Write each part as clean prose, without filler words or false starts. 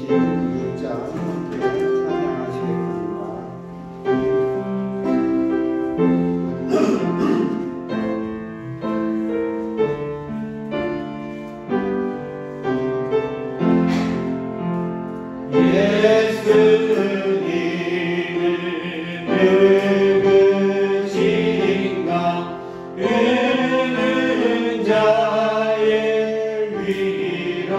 자, 함께 찬양하시겠습니다. 자의 위로만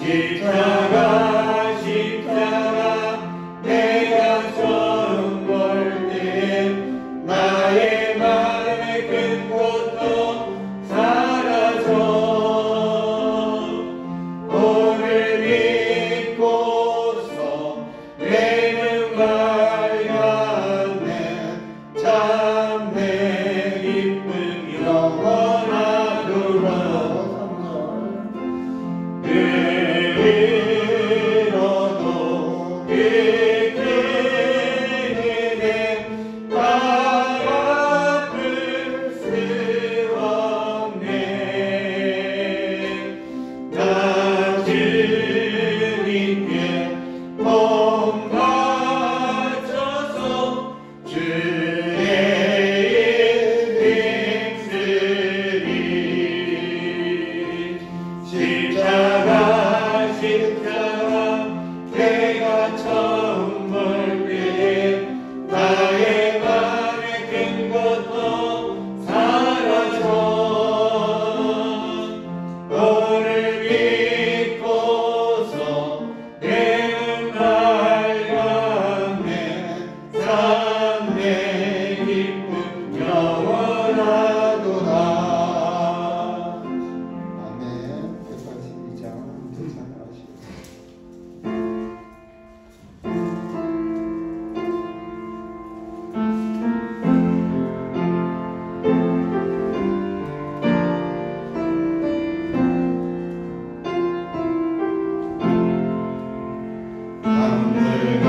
십자가 내가 처음 볼 때 나의 마음의 큰 고통 사라져 오늘 믿고서 내는 밝았네 참 내 기쁨 영원하도록 그리로도 그때에 발 아플 수 없네 나 주님께 몸 바쳐서 주의 힘쓰리 십자가 내가 처음 볼 때에 나의 맘의 큰 고통 사라져 오늘 믿고서 내는 밝았네 참 내 기쁨 영원하도다. 아멘. 182장 찬양하시고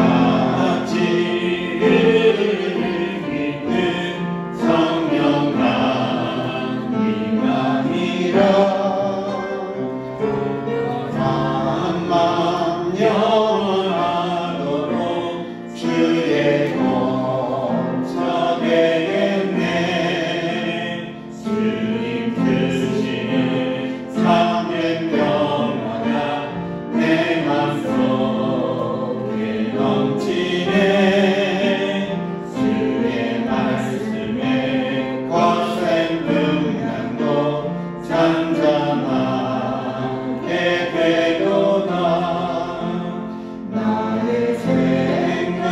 하늘같이 흐르는 성령 강림하니라 만만 영원하도록 주의 공처되겠네 주님 드시는 참된 평화가 내 맘속에 넘치네 주의 말씀에 거센 능력도 잠잠하게 되도다 나의 생명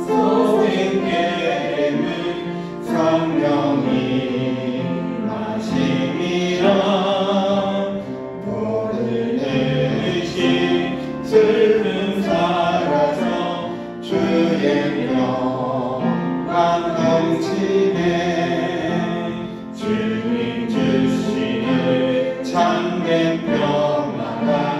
소인께는 성령이 마심이라 모든 의심 슬픔 사라져 주의 평강 넘치네 주님 주시는 참된 평화가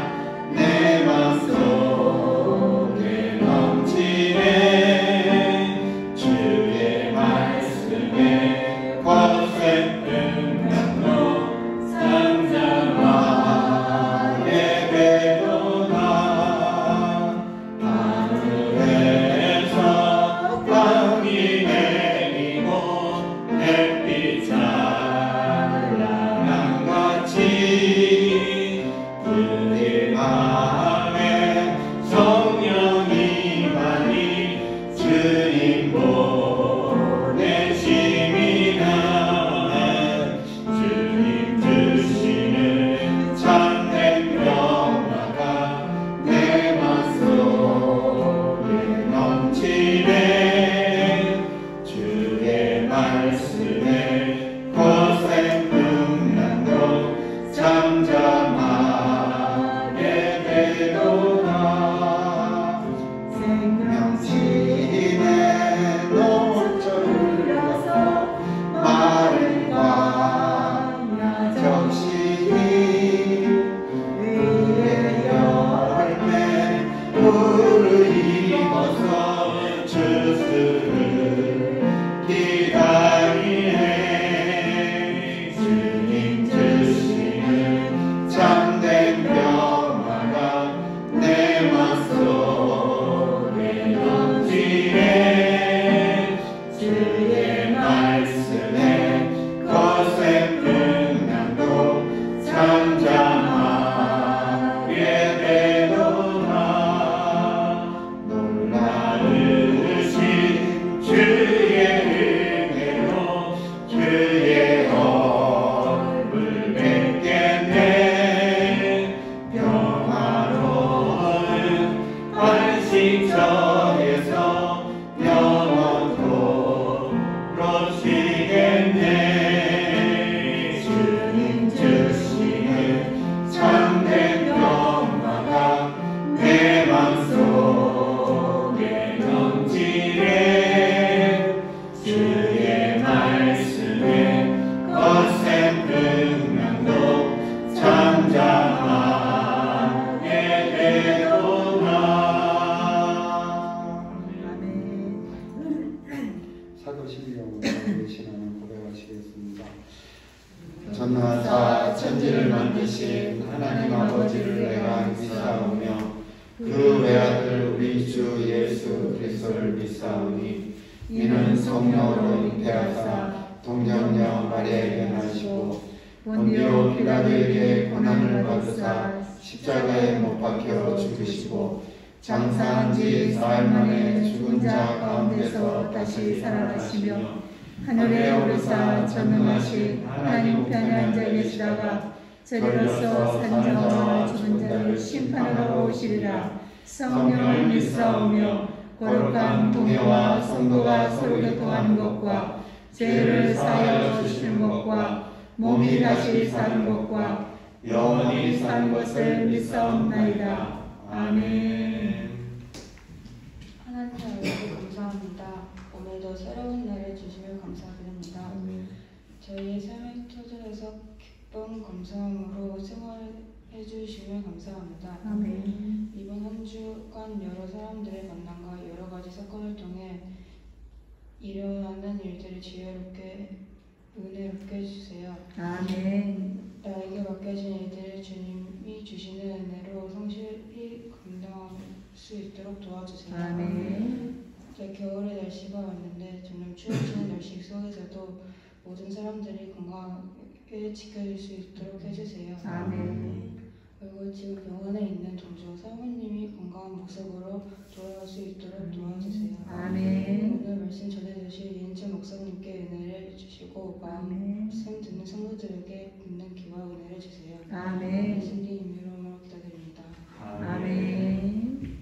믿사오니 이는 성령으로 잉태하사 동정녀 마리아에게 나시고 본디오 빌라도에게 고난을 받으사 십자가에 못 박혀 죽으시고 장사한 지 사흘 만에 죽은 자 가운데서 다시 살아나시며 하늘에 오르사 전능하신 하나님 우편에 앉아 계시다가 저리로서 산자와 죽은 자를 심판하러 오시리라. 성령을 믿사오며 거룩한 공예와 성도가 서로 교통하는 것과 죄를 사하여 주시는 것과 몸이 다시 사는 것과 영원히 사는 것을 믿사옵나이다. 아멘. 하나님 아버지 감사합니다. 오늘도 새로운 날을 주시며 감사드립니다. 저희의 삶의 터전에서 기쁨 감사함으로 생활해 주시며 감사합니다. 아멘. 이번 한 주간 여러 사람들의 만남과 여러 가지 사건을 통해 일어나는 일들을 지혜롭게 은혜롭게 해주세요. 아멘. 나에게 맡겨진 일들을 주님이 주시는 은혜로 성실히 감당할 수 있도록 도와주세요. 아멘. 이제 겨울의 날씨가 왔는데 점점 추워지는 날씨 속에서도 모든 사람들이 건강하게 지켜줄 수 있도록 해주세요. 아멘. 그리고 지금 병원에 있는 동조 사모님이 건강한 모습으로 돌아갈 수 있도록 도와주세요. 아멘. 오늘 말씀 전해주실 이은채 목사님께 은혜를 주시고 말씀 듣는 성도들에게 믿는 기와 은혜를 주세요. 아멘. 예수님 이름으로 기도드립니다. 아멘.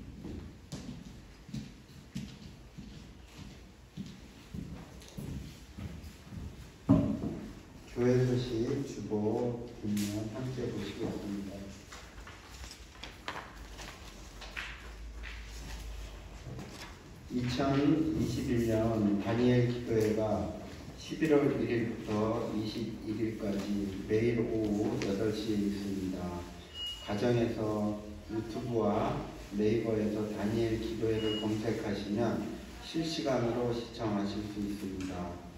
교회 소식 주보 뒷면 함께 보시겠습니다. (2021년) 다니엘 기도회가 11월 1일부터 21일까지 매일 오후 8시에 있습니다. 가정에서 유튜브와 네이버에서 다니엘 기도회를 검색하시면 실시간으로 시청하실 수 있습니다.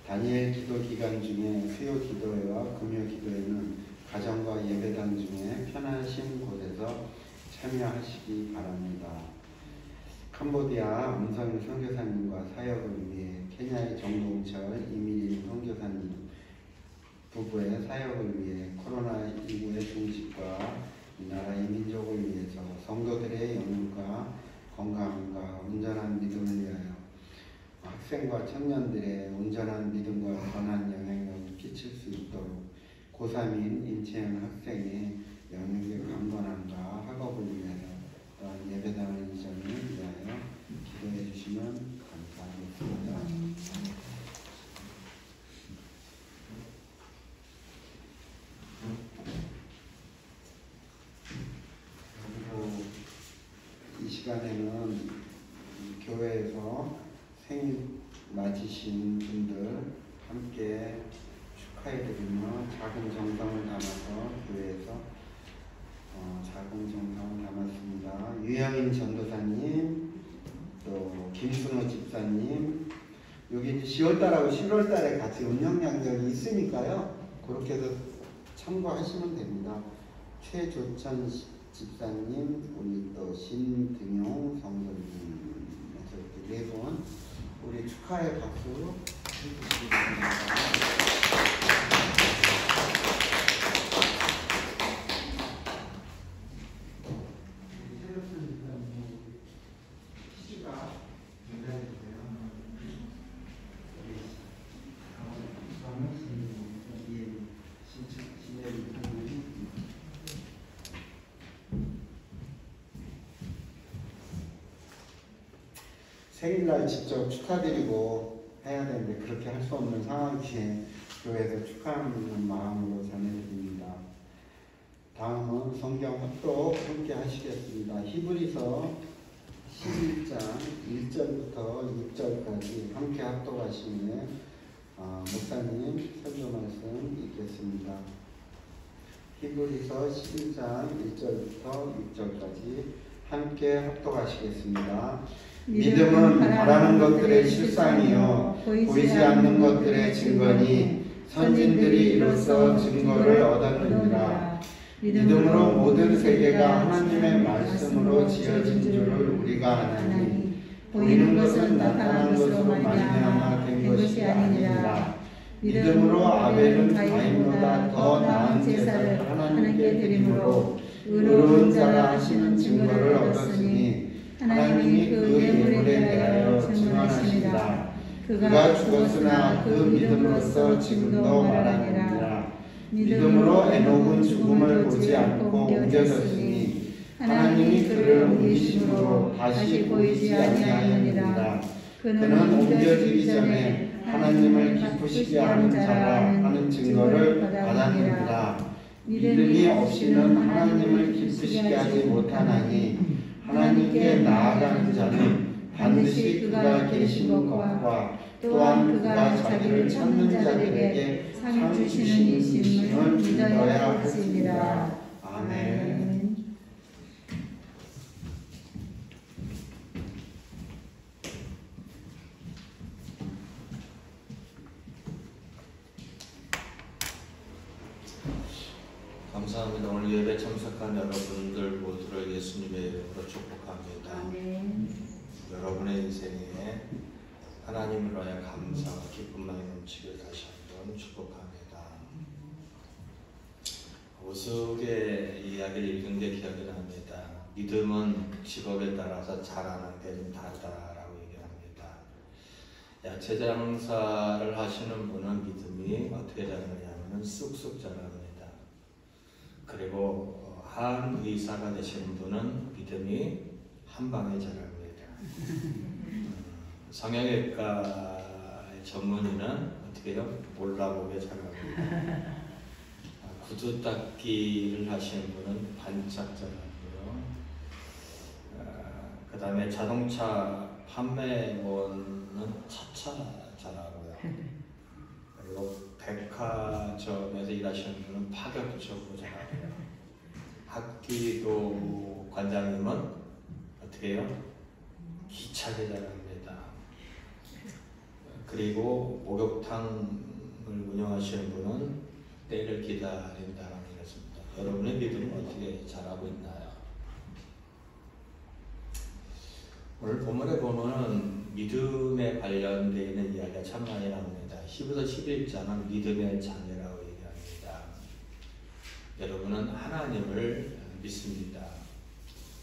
다니엘 기도 기간 중에 수요 기도회와 금요 기도회는 가정과 예배당 중에 편하신 곳에서 참여하시기 바랍니다. 캄보디아 음성 선교사님과 사역을 위해 케냐의 정동철 이민일 선교사님 부부의 사역을 위해 코로나19의 종식과 이 나라의 민족을 위해서 성도들의 영혼과 건강과 온전한 믿음을 위하여 학생과 청년들의 온전한 믿음과 선한 영향력을 끼칠 수 있도록 고3인 임채영 학생의 영역의 강건함과 학업을 위하여 또한 예배당을 이전을 위하여 기도해 주시면 감사하겠습니다. 그리고 이 시간에는 교회에서 생일 맞으신 분들 함께 축하해드리며 작은 정성을 담아서 교회에서 작은 정성을 담았습니다. 유영인 전도사님, 또 김순호 집사님, 여기 10월달하고 11월달에 같이 운영양력이 있으니까요. 그렇게 해서 참고하시면 됩니다. 최조천 집사님, 우리 또 신등용 성도님 이렇게 4분 우리 축하의 박수 해주시기 생일날 직접 축하드리고 해야 되는데 그렇게 할 수 없는 상황이기에 교회에서 축하하는 마음으로 전해드립니다. 다음은 성경 합독 함께 하시겠습니다. 히브리서 11장 1절부터 6절까지 함께 합독하시면 목사님 설교 말씀 읽겠습니다. 히브리서 11장 1절부터 6절까지 함께 합독하시겠습니다. 믿음은 바라는 것들의 실상이요 보이지 않는 것들의 증거니 선진들이 이로써 증거를 얻었느니라. 믿음으로 모든 세계가 하나님의 말씀으로 지어진 줄을 우리가 아나니 보이는 것은 나타난 것으로 말미암아 된 것이 아니니라. 믿음으로 아벨은 가인보다 더 나은 제사를 하나님께 드림으로 의로운 자라 하시는 증거를 얻었으니 하나님이 그 예물에 대하여 증언하시니라. 그가 죽었으나 그 믿음으로써 지금도 말하니라. 믿음으로 에녹은 죽음을 보지 않고 옮겨졌으니 하나님이 그를 옮기심으로 다시 보이지 아니하느니라. 그는 옮겨지기 전에 하나님을 기쁘시게 하는 자라 하는 증거를 받았느니라. 믿음이 없이는 하나님을 기쁘시게 하지 못하나니 하나님께 나아가는 자는 반드시 그가 계신 것과 또한 그가 자기를 찾는 자들에게 상 주시는 이심을 믿어야 할지니라. 아멘. 감사합니다. 오늘 예배 참석한 여러분들 모두를 예수님의 이름으로 축복합니다. 아멘. 여러분의 인생에 하나님을 위하여 감사와 기쁨만이 넘치길 다시 한번 축복합니다. 오숙의 이야기를 읽은 게 기억이 납니다. 믿음은 직업에 따라서 자라는 게 좀 다르다라고 얘기합니다. 야채 장사를 하시는 분은 믿음이 어떻게 자라느냐면 쑥쑥 자랍니다. 그리고 한 의사가 되시는 분은 믿음이 한 방에 자랍니다. 성형외과의 전문의는 어떻게 해요? 몰라보게 자랍니다. 구두 닦기를 하시는 분은 반짝 자라고요. 그 다음에 자동차 판매원은 차차 자라고요. 그리고 백화점에서 일하시는 분은 파격적으로 자라고요. 학기도 관장님은 어떻게 해요? 기차게 자랍니다. 그리고 목욕탕을 운영하시는 분은 때를 기다린다는 것입니다. 여러분의 믿음은 어떻게 자라고 있나요? 오늘 본문에 보면 믿음에 관련되어 있는 이야기가 참 많이 나옵니다. 히브리서 11장은 믿음의 자녀라고 얘기합니다. 여러분은 하나님을 믿습니다.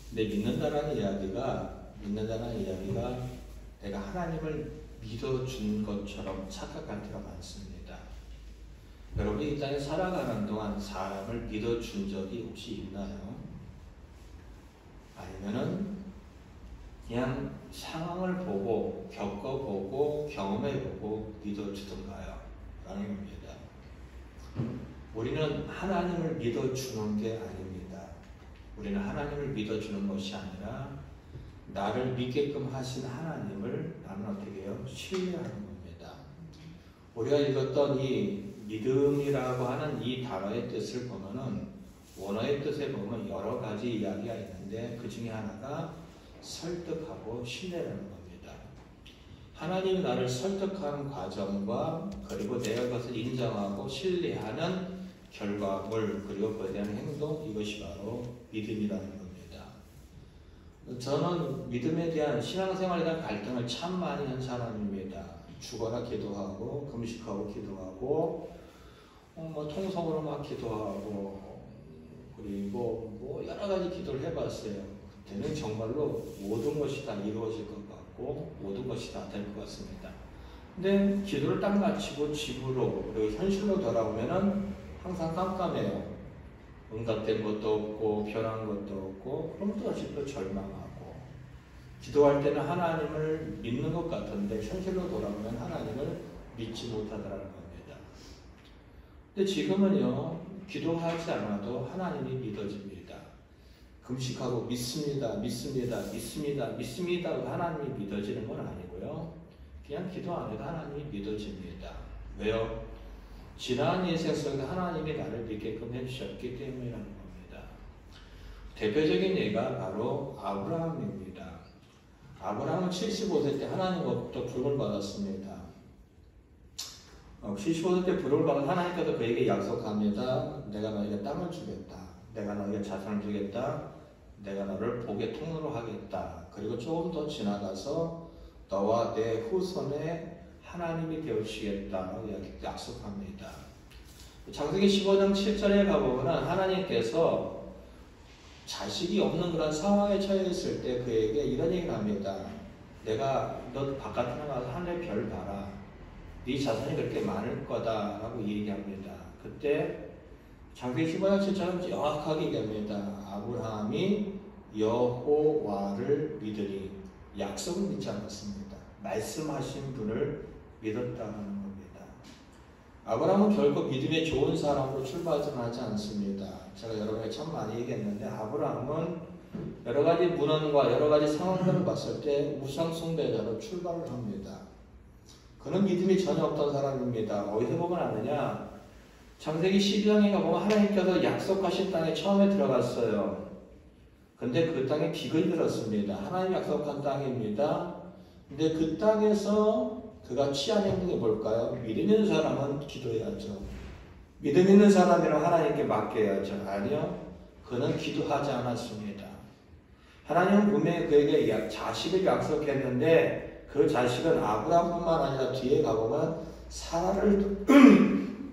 근데 믿는다는 이야기가 내가 하나님을 믿어준 것처럼 착각할 때가 많습니다. 여러분이 이 땅에 살아가는 동안 사람을 믿어준 적이 혹시 있나요? 아니면은 그냥 상황을 보고 겪어보고 경험해보고 믿어주던가요? 라는 겁니다. 우리는 하나님을 믿어주는 게 아닙니다. 우리는 하나님을 믿어주는 것이 아니라 나를 믿게끔 하신 하나님을 나는 어떻게 해요? 신뢰하는 겁니다. 우리가 읽었던 이 믿음이라고 하는 이 단어의 뜻을 보면은 원어의 뜻에 보면 여러 가지 이야기가 있는데 그 중에 하나가 설득하고 신뢰라는 겁니다. 하나님이 나를 설득하는 과정과 그리고 내가 그것을 인정하고 신뢰하는 결과물 그리고 그에 대한 행동 이것이 바로 믿음이라는 겁니다. 저는 믿음에 대한 신앙생활에 대한 갈등을 참 많이 한 사람입니다. 죽어라 기도하고 금식하고 기도하고 통성으로 막 기도하고 그리고 여러 가지 기도를 해봤어요. 그때는 정말로 모든 것이 다 이루어질 것 같고 모든 것이 다 될 것 같습니다. 근데 기도를 딱 마치고 집으로 그리고 현실로 돌아오면은 항상 깜깜해요. 응답된 것도 없고 변한 것도 없고 그럼 또 절망하고 기도할 때는 하나님을 믿는 것 같은데 현실로 돌아오면 하나님을 믿지 못하더라는 겁니다. 근데 지금은요 기도하지 않아도 하나님이 믿어집니다. 금식하고 믿습니다. 하나님이 믿어지는 건 아니고요. 그냥 기도 안 해도 하나님이 믿어집니다. 왜요? 지난 인생 속에 하나님이 나를 믿게끔 해주셨기 때문이라는 겁니다. 대표적인 예가 바로 아브라함입니다. 아브라함은 75세 때 하나님으로부터 부름을 받았습니다. 75세 때 부름을 받은 하나님께서 그에게 약속합니다. 내가 너에게 땅을 주겠다. 내가 너에게 자산을 주겠다. 내가 너를 복의 통로로 하겠다. 그리고 조금 더 지나가서 너와 내 후손의 하나님이 되어주시겠다. 이렇게 약속합니다. 창세기 15장 7절에 가보면 하나님께서 자식이 없는 그런 상황에 처해 있을 때 그에게 이런 얘기를 합니다. 내가 너 바깥에 나가서 하늘의 별 봐라. 네 자손이 그렇게 많을 거다 라고 얘기합니다. 그때 창세기 15장 7절은 정확하게 얘기합니다. 아브라함이 여호와를 믿으니 약속을 믿지 않았습니다. 말씀하신 분을 믿었다는 겁니다. 아브라함은 결코 믿음의 좋은 사람으로 출발하지 않습니다. 제가 여러 가지 참 많이 얘기했는데 아브라함은 여러 가지 문헌과 여러 가지 상황들을 봤을 때 우상 숭배자로 출발을 합니다. 그는 믿음이 전혀 없던 사람입니다. 어디서 보면 아느냐? 창세기 12장에 가보면 하나님께서 약속하신 땅에 처음에 들어갔어요. 근데 그 땅에 비근이 들었습니다. 하나님 약속한 땅입니다. 근데 그 땅에서 그가 취한 행동이 뭘까요? 믿음 있는 사람은 기도해야죠. 믿음 있는 사람이랑 하나님께 맡겨야죠. 아니요. 그는 기도하지 않았습니다. 하나님은 분명히 그에게 자식을 약속했는데 그 자식은 아브라함뿐만 아니라 뒤에 가보면 사라를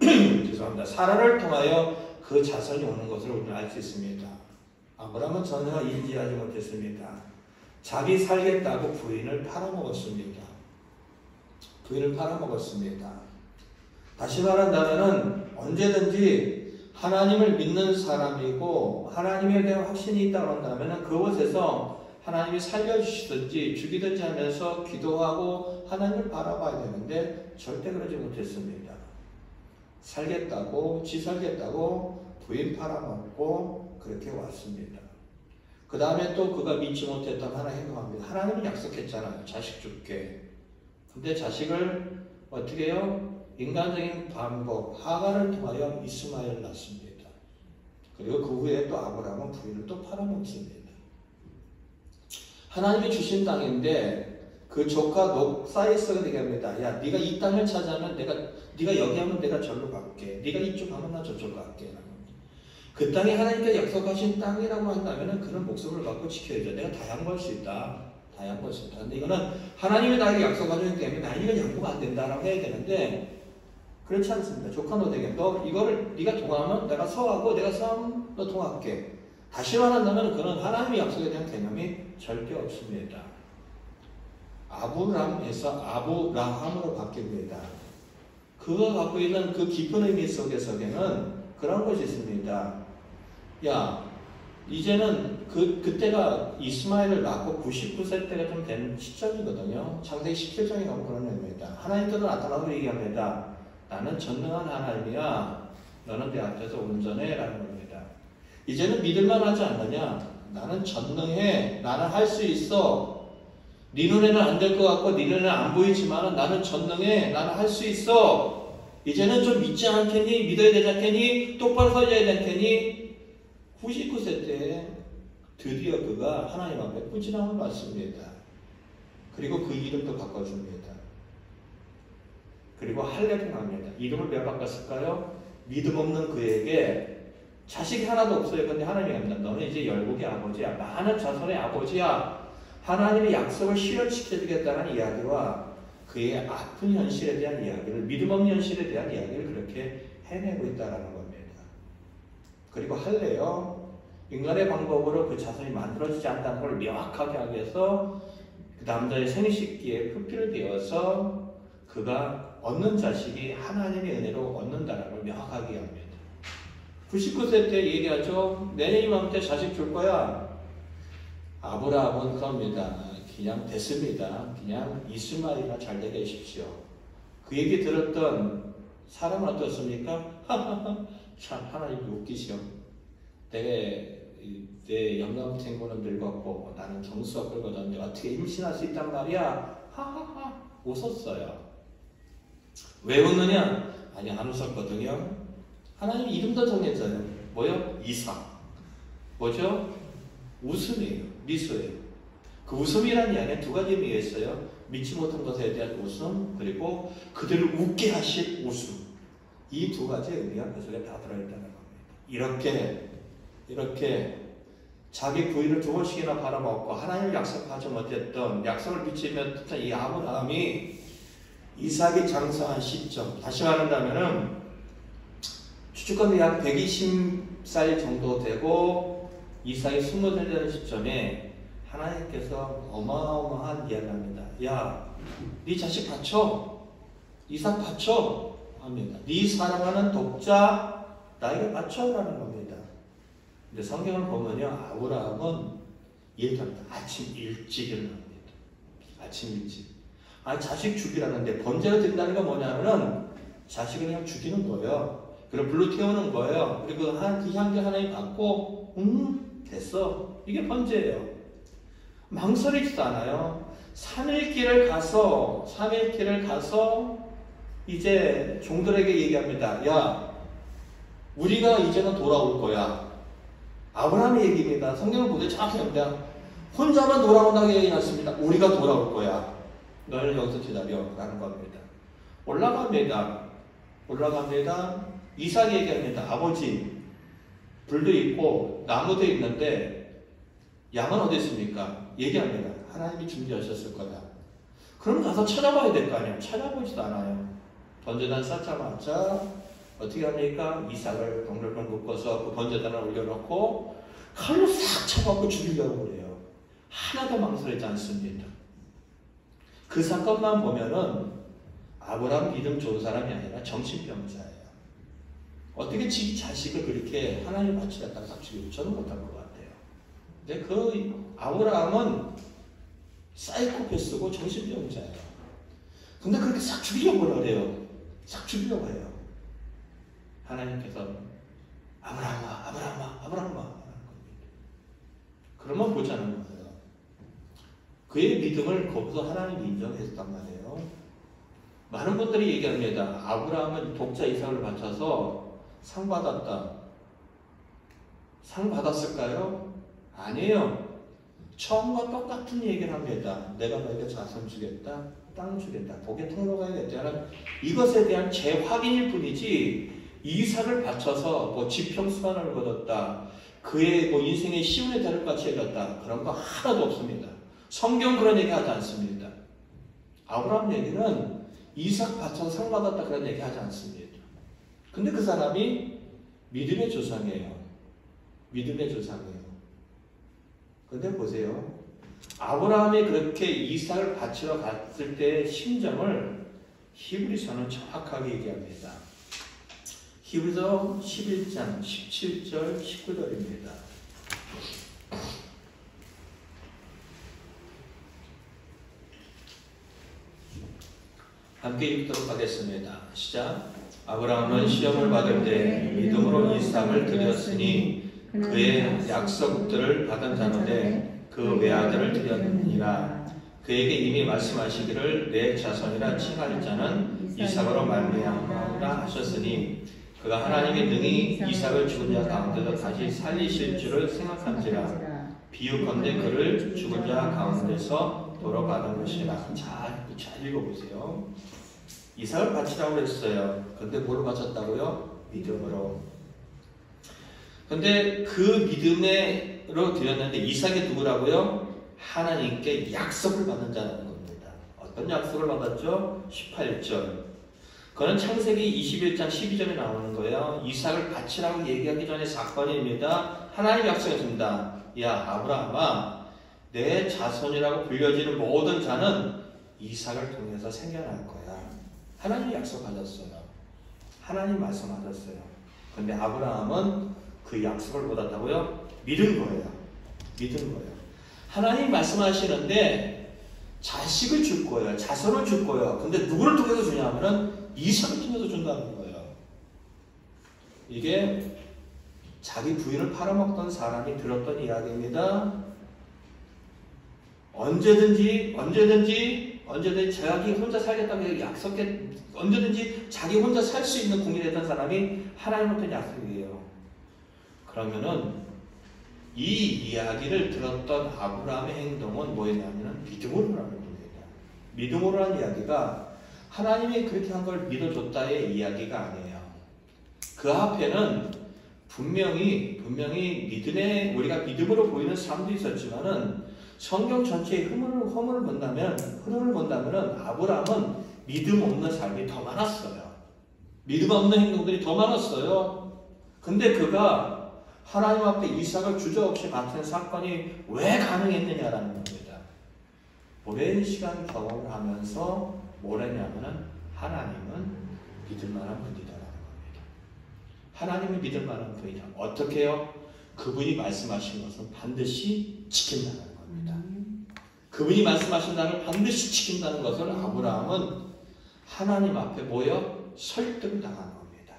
죄송합니다. 사라를 통하여 그 자손이 오는 것을 우리는 알 수 있습니다. 아브라함은 전혀 인지하지 못했습니다. 자기 살겠다고 부인을 팔아먹었습니다. 부인을 팔아먹었습니다. 다시 말한다면 언제든지 하나님을 믿는 사람이고 하나님에 대한 확신이 있다고 한다면 그곳에서 하나님이 살려주시든지 죽이든지 하면서 기도하고 하나님을 바라봐야 되는데 절대 그러지 못했습니다. 살겠다고 부인 팔아먹고 그렇게 왔습니다. 그 다음에 또 그가 믿지 못했던 하나 행동합니다. 하나님은 약속했잖아요. 자식 줄게. 근데 자식을 어떻게 해요? 인간적인 방법, 하가를 통하여 이스마엘을 낳습니다. 그리고 그 후에 또 아브라함은 부인을 또 팔아먹습니다. 하나님이 주신 땅인데 그 조카 녹사이스가 얘기합니다. 야, 네가 이 땅을 차지하면 네가 여기 하면 내가 절로 갈게. 네가 이쪽 하면 나 저쪽 갈게. 그 땅이 하나님께 약속하신 땅이라고 한다면 그런 목숨을 갖고 지켜야죠. 내가 다 양보할 수 있다. 다 양보할 수 있다. 근데 이거는 하나님이 나에게 약속하셨기 때문에 나 이건 양보가 안 된다라고 해야 되는데 그렇지 않습니다. 조카 너에게 너 이거를 네가 동하면 내가 서하고 내가 서하면 너 동할게. 다시 말한다면 그는 하나님의 약속에 대한 개념이 절대 없습니다. 아브람에서 아브라함으로 바뀝니다. 그가 갖고 있는 그 깊은 의미 속에서는 그런 것이 있습니다. 야, 이제는 그때가 이스마엘을 낳고 99세 때가 좀 된 시점이거든요. 창세기 17장에 가면 그런 의미입니다. 하나님께서 나타나서 얘기합니다. 나는 전능한 하나님이야. 너는 내 앞에서 온전해. 라는 겁니다. 이제는 믿을만 하지 않느냐? 나는 전능해. 나는 할 수 있어. 네 눈에는 안 될 것 같고 네 눈에는 안 보이지만 나는 전능해. 나는 할 수 있어. 이제는 좀 믿지 않겠니? 믿어야 되지 않겠니? 똑바로 서야 되지 않겠니? 99세 때 드디어 그가 하나님 앞에 꾸지람을 받습니다. 그리고 그 이름도 바꿔줍니다. 그리고 할례를 합니다. 이름을 왜 바꿨을까요? 믿음 없는 그에게 자식이 하나도 없어요. 근데 하나님이 합니다. 너는 이제 열국의 아버지야. 많은 자손의 아버지야. 하나님의 약속을 실현시켜주겠다는 이야기와 그의 아픈 현실에 대한 이야기를, 믿음 없는 현실에 대한 이야기를 그렇게 해내고 있다는 겁니다. 그리고 할례요. 인간의 방법으로 그 자손이 만들어지지 않다는 걸 명확하게 하기 위해서 그 남자의 생식기에 표피를 되어서 그가 얻는 자식이 하나님의 은혜로 얻는다는 걸 명확하게 합니다. 99세 때 얘기하죠. 내년 이맘때 자식 줄 거야. 아브라함은 그럽니다. 그냥 됐습니다. 그냥 이스마엘이나 잘 되게 하십시오. 그 얘기 들었던 사람은 어떻습니까? 참 하나님이 웃기시오. 내 영감탱고는 늙었고 나는 정수가 끓거든. 어떻게 임신할 수 있단 말이야? 하하하 웃었어요. 왜 웃느냐? 아니 안 웃었거든요. 하나님 이름도 정했잖아요. 뭐요? 이삭. 뭐죠? 웃음이에요. 미소예요. 그 웃음이라는 이야기는 두 가지 의미가 있어요. 믿지 못한 것에 대한 웃음, 그리고 그들을 웃게 하실 웃음. 이 두 가지 의미가 그 속에 다 들어있다는 겁니다. 이렇게 자기 부인을 2번씩이나 팔아먹고 하나님을 약속하지 못했던 약속을 비치면 이 아브라함이 이삭이 장성한 시점, 다시 말한다면은 추측컨대 약 120살 정도 되고 이삭이 20살 되는 시점에 하나님께서 어마어마한 이야기를 합니다. 야, 네 자식 바쳐. 이삭 바쳐. 합니다. 네 사랑하는 독자 나에게 바쳐라는 겁니다. 근데 성경을 보면요, 아브라함은 얘기합니다. 아침 일찍 일어납니다. 아침 일찍. 아니, 자식 죽이라는데 번제가 된다는 건 뭐냐면은 자식을 그냥 죽이는 거예요. 그리고 불로 태우는 거예요. 그리고 그 향기 하나님 받고, 됐어. 이게 번제예요. 망설이지도 않아요. 3일 길을 가서 이제 종들에게 얘기합니다. 야, 우리가 이제는 돌아올 거야. 아브라함의 얘기입니다. 성경을 보되 정확히 합니다. 혼자만 돌아온다고 얘기했습니다. 우리가 돌아올 거야. 너희는 여기서 기다려. 라는 겁니다. 올라갑니다. 이삭이 얘기합니다. 아버지, 불도 있고 나무도 있는데 양은 어디 있습니까? 얘기합니다. 하나님이 준비하셨을 거야. 그럼 가서 찾아봐야 될 거 아니에요. 찾아보지도 않아요. 번제단 쌓자마자 어떻게 합니까? 이삭을 동글동글 묶어서 그 번제단을 올려놓고 칼로 싹 쳐갖고 죽이려고 그래요. 하나도 망설이지 않습니다. 그 사건만 보면은 아브라함 믿음 좋은 사람이 아니라 정신병자예요. 어떻게 지 자식을 그렇게 하나님 바치겠다고 싹 죽이고 저는 못할 것 같아요. 근데 그 아브라함은 사이코패스고 정신병자예요. 근데 그렇게 싹 죽이려고 그래요. 싹 죽이려고 해요. 하나님께서 아브라함아 하는 겁니다. 그러면 보자는 거예요. 그의 믿음을 거기서 하나님이 인정했단 말이에요. 많은 분들이 얘기합니다. 아브라함은 독자 이삭을 바쳐서 상 받았다. 상 받았을까요? 아니에요. 처음과 똑같은 얘기를 합니다. 내가 너에게 자손 주겠다. 땅 주겠다. 복의 통로가 되겠다는 이것에 대한 재확인일 뿐이지 이삭을 바쳐서 뭐 지평수반을 거뒀다. 그의 뭐 인생의 시운의 대를 같이 해갔다. 그런 거 하나도 없습니다. 성경 그런 얘기 하지 않습니다. 아브라함 얘기는 이삭 바쳐서 상 받았다 그런 얘기 하지 않습니다. 근데 그 사람이 믿음의 조상이에요. 믿음의 조상이에요. 근데 보세요. 아브라함이 그렇게 이삭을 바치러 갔을 때의 심정을 히브리서는 정확하게 얘기합니다. 히브리서 11장 17절 19절입니다. 함께 읽도록 하겠습니다. 시작. 아브라함은 시험을 받을 때 믿음으로 이삭을 드렸으니 그의 약속들을 받은 자인데 그 외아들을 드렸느니라. 그에게 이미 말씀하시기를 내 자손이라 칭할 자는 이삭으로 말미암으라 하셨으니 그가 하나님의 능히 이삭을 죽은 자 가운데서 다시 살리실 줄을 생각한지라. 비유컨대 그를 죽은 자 가운데서 돌아가는 것이라. 잘 읽어보세요. 이삭을 바치라고 했어요. 근데 뭘 바쳤다고요? 믿음으로. 근데 그 믿음으로 드렸는데 이삭이 누구라고요? 하나님께 약속을 받은 자라는 겁니다. 어떤 약속을 받았죠? 18절. 그건 창세기 21장 12절에 나오는 거예요. 이삭을 바치라고 얘기하기 전에 사건입니다. 하나님 약속했습니다. 야 아브라함아, 내 자손이라고 불려지는 모든 자는 이삭을 통해서 생겨날 거야. 하나님 약속하셨어요. 하나님 말씀하셨어요. 근데 아브라함은 그 약속을 받았다고요? 믿은 거예요. 믿은 거예요. 하나님 말씀하시는데 자식을 줄 거예요. 자손을 줄 거예요. 근데 누구를 통해서 주냐면은 이삭을 통해서 준다는 거예요. 이게 자기 부인을 팔아먹던 사람이 들었던 이야기입니다. 언제든지 자기 혼자 살겠다고 약속해, 언제든지 자기 혼자 살 수 있는 국민이 됐던 사람이 하나님한테 약속이에요. 그러면은 이 이야기를 들었던 아브라함의 행동은 뭐였냐면 믿음으로라는 겁니다. 믿음으로라는 이야기가 하나님이 그렇게 한 걸 믿어줬다의 이야기가 아니에요. 그 앞에는 분명히 믿음에 우리가 믿음으로 보이는 삶도 있었지만은 성경 전체의 흐름을 본다면은 아브라함은 믿음 없는 삶이 더 많았어요. 믿음 없는 행동들이 더 많았어요. 근데 그가 하나님 앞에 이삭을 주저없이 바친 사건이 왜 가능했느냐라는 겁니다. 오랜 시간 경험을 하면서 뭐랬냐면은 하나님은 믿을 만한 분이다라는 겁니다. 하나님을 믿을 만한 분이다. 어떻게 해요? 그분이 말씀하신 것은 반드시 지킨다는 겁니다. 그분이 말씀하신 날을 반드시 지킨다는 것을 아브라함은 하나님 앞에 모여 설득을 당한 겁니다.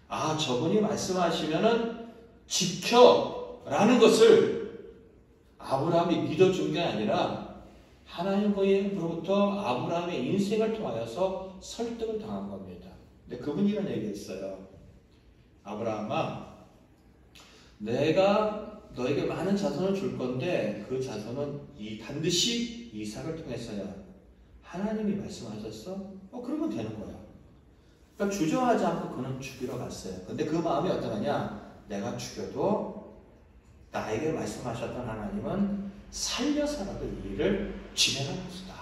아, 저분이 말씀하시면은 지켜라는 것을 아브라함이 믿어준 게 아니라 하나님으로부터 아브라함의 인생을 통하여서 설득을 당한 겁니다. 근데 그분이 이런 얘기했어요. 아브라함아, 내가 너에게 많은 자손을 줄 건데 그 자손은 반드시 이삭을 통해서야. 하나님이 말씀하셨어? 그러면 되는 거야. 그러니까 주저하지 않고 그는 죽이러 갔어요. 근데 그 마음이 어떠하냐? 내가 죽여도 나에게 말씀하셨던 하나님은 살려서라도 이 일을 진행할 것이다.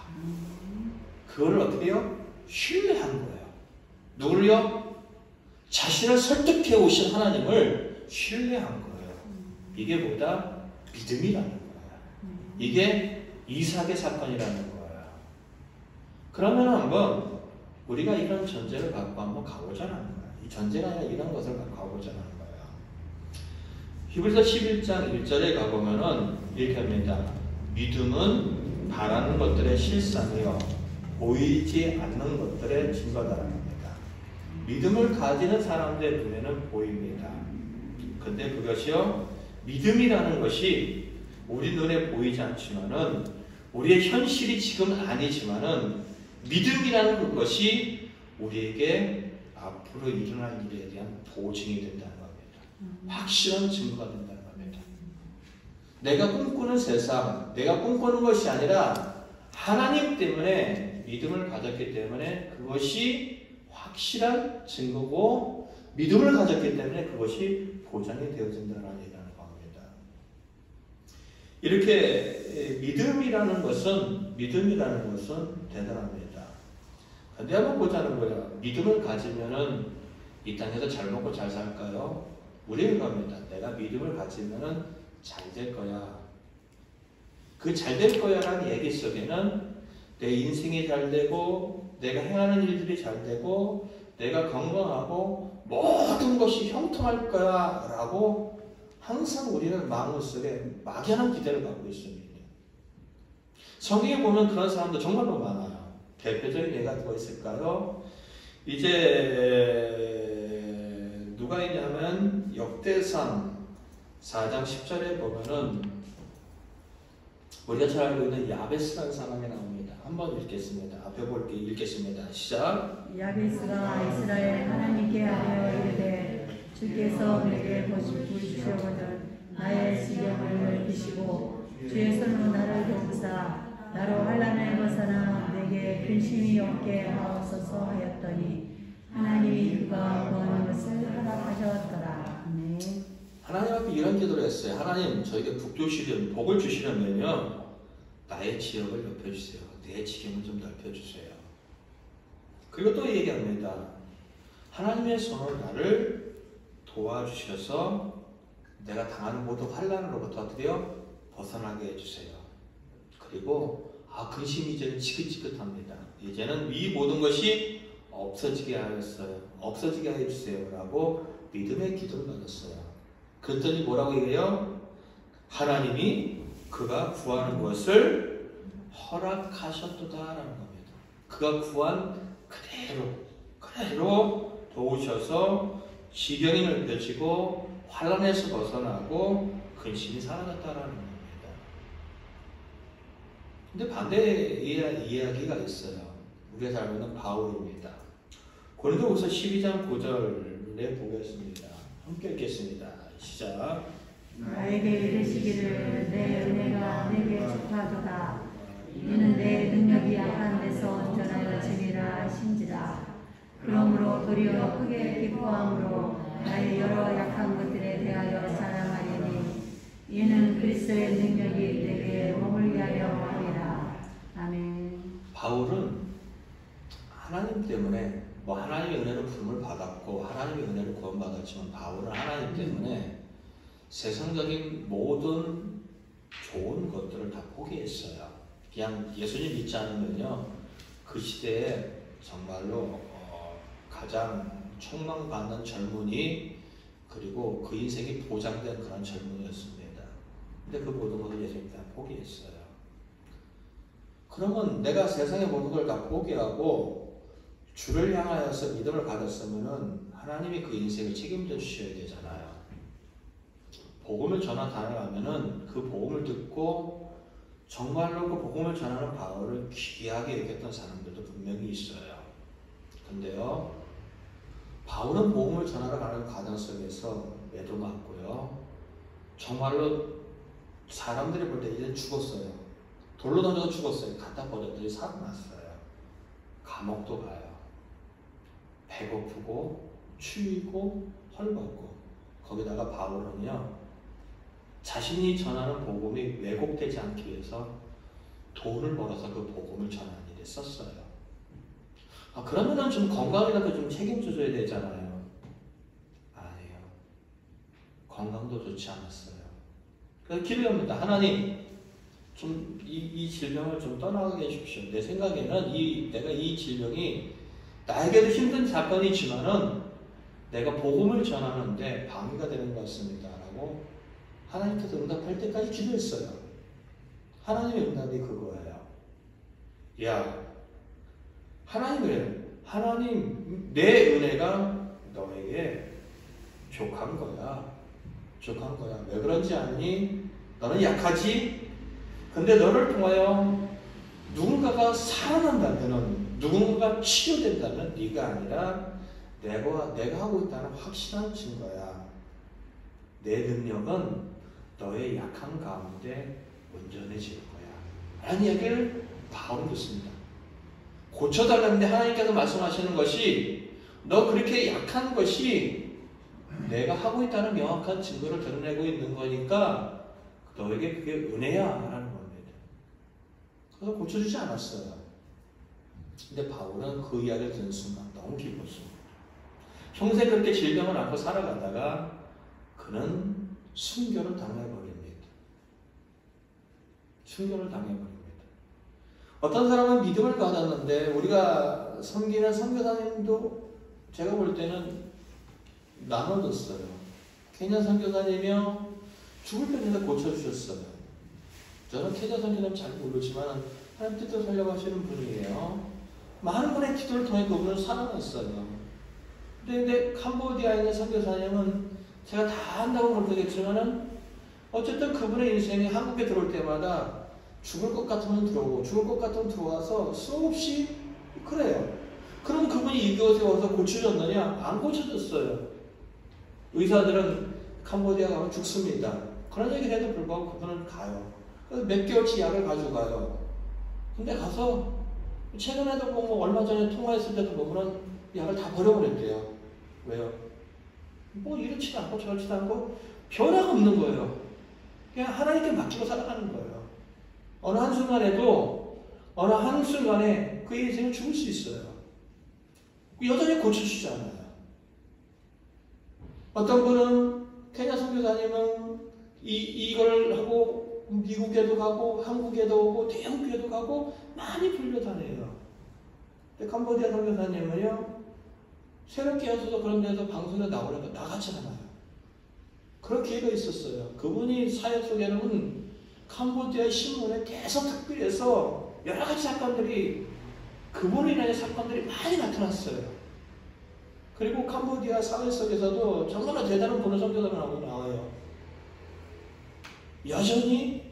그거를 어떻게 해요? 신뢰한 거예요. 누구를요? 자신을 설득해 오신 하나님을 신뢰한 거예요. 이게 뭐다? 믿음이라는 거예요. 이게 이삭의 사건이라는 거예요. 그러면 한번 우리가 이런 전제를 갖고 한번 가보자는 거예요. 이 전제가 아니라 이런 것을 갖고 가보자는 거예요. 히브리서 11장 1절에 가보면은 이렇게 합니다. 믿음은 바라는 것들의 실상이요 보이지 않는 것들의 증거다라는 겁니다. 믿음을 가지는 사람들의 눈에는 보입니다. 근데 그것이요 믿음이라는 것이 우리 눈에 보이지 않지만은 우리의 현실이 지금 아니지만은 믿음이라는 그것이 우리에게 앞으로 일어날 일에 대한 보증이 된다는 겁니다. 확실한 증거가 된다는 겁니다. 내가 꿈꾸는 세상, 내가 꿈꾸는 것이 아니라 하나님 때문에 믿음을 가졌기 때문에 그것이 확실한 증거고 믿음을 가졌기 때문에 그것이 보장이 되어진다는 얘기라는 겁니다. 이렇게 믿음이라는 것은 대단합니다. 근데 한번 보자는 거예요. 믿음을 가지면은 이 땅에서 잘 먹고 잘 살까요? 우리는 겁니다. 내가 믿음을 가지면은 잘 될 거야. 그 잘 될 거야라는 얘기 속에는 내 인생이 잘 되고 내가 행하는 일들이 잘 되고 내가 건강하고 모든 것이 형통할 거야 라고 항상 우리는 마음속에 막연한 기대를 갖고 있습니다. 성경에 보면 그런 사람도 정말로 많아요. 대표적인 예가 누가 있을까요? 이제 누가 있냐면 역대상 4장 10절에 보면은 우리가 잘 알고 있는 야베스라는 사람이 나옵니다. 한번 읽겠습니다. 앞에 볼게 읽겠습니다. 시작. 야베스가 이스라엘 하나님께 하여 이르되 주께서 내게 보시오거든 나의 지경을 넓히시고 주의 손으로 나를 돕사 나로 환난을 벗어나 내게 근심이 없게 하옵소서 하였더니 하나님이 그가 구하는 것을 허락하셨더라. 아멘. 하나님 앞에 이런 기도를 했어요. 하나님 저에게 복을 주시려면요 나의 지역을 넓혀주세요. 내 지경을 좀 넓혀주세요. 그리고 또 얘기합니다. 하나님의 손으로 나를 도와주셔서 내가 당하는 모든 환난으로부터 어떻게요? 벗어나게 해주세요. 그리고 근심이 이제는 지긋지긋합니다. 이제는 이 모든 것이 없어지게 하였어요. 없어지게 해주세요. 라고 믿음의 기도를 받았어요. 그랬더니 뭐라고 얘기해요? 하나님이 그가 구하는 것을 허락하셨도다라는 겁니다. 그가 구한 그대로 도우셔서 지경이 넓혀지고 환난에서 벗어나고 근심이 사라졌다라는 겁니다. 근데 반대 이야기가 있어요. 우리가 잘 아는 바울입니다. 고린도후서 12장 9절에 보겠습니다. 함께 읽겠습니다. 시작. 나에게 이르시기를 내 은혜가 내게 족하도다. 이는 내 능력이 약한 데서 전하여 지니라 하신지라. 그러므로 도리어 크게 기뻐함으로 나의 여러 약한 것들에 대하여 자랑하리니 이는 그리스도의 능력이 내게 몸을 위하여 하리라. 아멘. 바울은 하나님 때문에 하나님의 은혜로 부름을 받았고 하나님의 은혜로 구원받았지만 바울은 하나님 때문에 세상적인 모든 좋은 것들을 다 포기했어요. 그냥 예수님 믿지 않으면요 그 시대에 정말로 가장 촉망받는 젊은이 그리고 그 인생이 보장된 그런 젊은이였습니다. 근데 그 모든 것을 예수님 다 포기했어요. 그러면 내가 세상의 모든 걸 다 포기하고 주를 향하여서 믿음을 가졌으면은 하나님이 그 인생을 책임져 주셔야 되잖아요. 복음을 전하다면은 그 복음을 듣고 정말로 그 복음을 전하는 바울을 귀하게 여겼던 사람들도 분명히 있어요. 근데요, 바울은 복음을 전하러 가는 과정 속에서 매도 맞고요. 정말로 사람들이 볼 때 이제 죽었어요. 돌로 던져서 죽었어요. 갖다 버렸더니 살아났어요. 감옥도 가요. 배고프고 추위고 헐벗고 거기다가 바울은요 자신이 전하는 복음이 왜곡되지 않기 위해서 돈을 벌어서 그 복음을 전하는 일에 썼어요. 그러면은 좀 건강이라도 좀 책임져줘야 되잖아요. 아니에요. 건강도 좋지 않았어요. 그래서 기도합니다. 하나님 좀 이 질병을 좀 떠나게 해주십시오. 내 생각에는 내가 이 질병이 나에게도 힘든 사건이지만은 내가 복음을 전하는데 방해가 되는 것 같습니다. 라고 하나님께서 응답할 때까지 기도했어요. 하나님의 응답이 그거예요. 야, 하나님, 내 은혜가 너에게 족한 거야. 족한 거야. 왜 그런지 아니? 너는 약하지? 근데 너를 통하여 누군가가 살아난다면, 누군가가 치료된다면 네가 아니라 내가 하고 있다는 확실한 증거야. 내 능력은 너의 약한 가운데 온전해질 거야. 라는 이야기를 바울은 듣습니다. 고쳐달라는데 하나님께서 말씀하시는 것이 너 그렇게 약한 것이 내가 하고 있다는 명확한 증거를 드러내고 있는 거니까 너에게 그게 은혜야 라는 겁니다. 그래서 고쳐주지 않았어요. 근데 바울은 그 이야기를 듣는 순간 너무 기뻤습니다. 평생 그렇게 질병을 안고 살아가다가 그는 순교를 당해버립니다. 순교를 당해버립니다. 어떤 사람은 믿음을 가졌는데 우리가 섬기는 선교사님도 제가 볼 때는 나눠졌어요. 케냐 선교사님이요 죽을 뻔해서 고쳐주셨어요. 저는 케냐 선교사님 잘 모르지만 하나님 뜻대로 살려고 하시는 분이에요. 많은 분의 기도를 통해 그분은 살아났어요. 근데 캄보디아에 있는 선교사님은 제가 다 한다고 모르겠지만은 어쨌든 그분의 인생이 한국에 들어올 때마다 죽을 것 같으면 들어오고 죽을 것 같으면 들어와서 수없이 그래요. 그럼 그분이 이곳에 와서 고쳐졌느냐? 안 고쳐졌어요. 의사들은 캄보디아 가면 죽습니다. 그런 얘기를 해도 불구하고 그분은 가요. 그래서 몇 개월치 약을 가져가요. 근데 가서 최근에도 뭐 얼마 전에 통화했을 때도 보면은 약을 다 버려버렸대요. 왜요? 뭐 이렇지도 않고 저렇지도 않고 변화가 없는 거예요. 그냥 하나님께 맡기고 살아가는 거예요. 어느 한순간에 그 인생은 죽을 수 있어요. 여전히 고쳐주지 않아요. 어떤 분은 케냐 선교사님은 이걸 하고 미국에도 가고 한국에도 오고 태국에도 가고 많이 불려다녀요. 근데 캄보디아 선교사님은요 새롭게 하셔서 그런 데서 방송에 나오려고 나가지 않아요. 그런 기회가 있었어요. 그분이 사역 속에는 캄보디아 신문에 대서특필해서 여러 가지 사건들이 그분으로 인한 사건들이 많이 나타났어요. 그리고 캄보디아 사회 속에서도 정말로 대단한 보는 선교사가 나와요. 여전히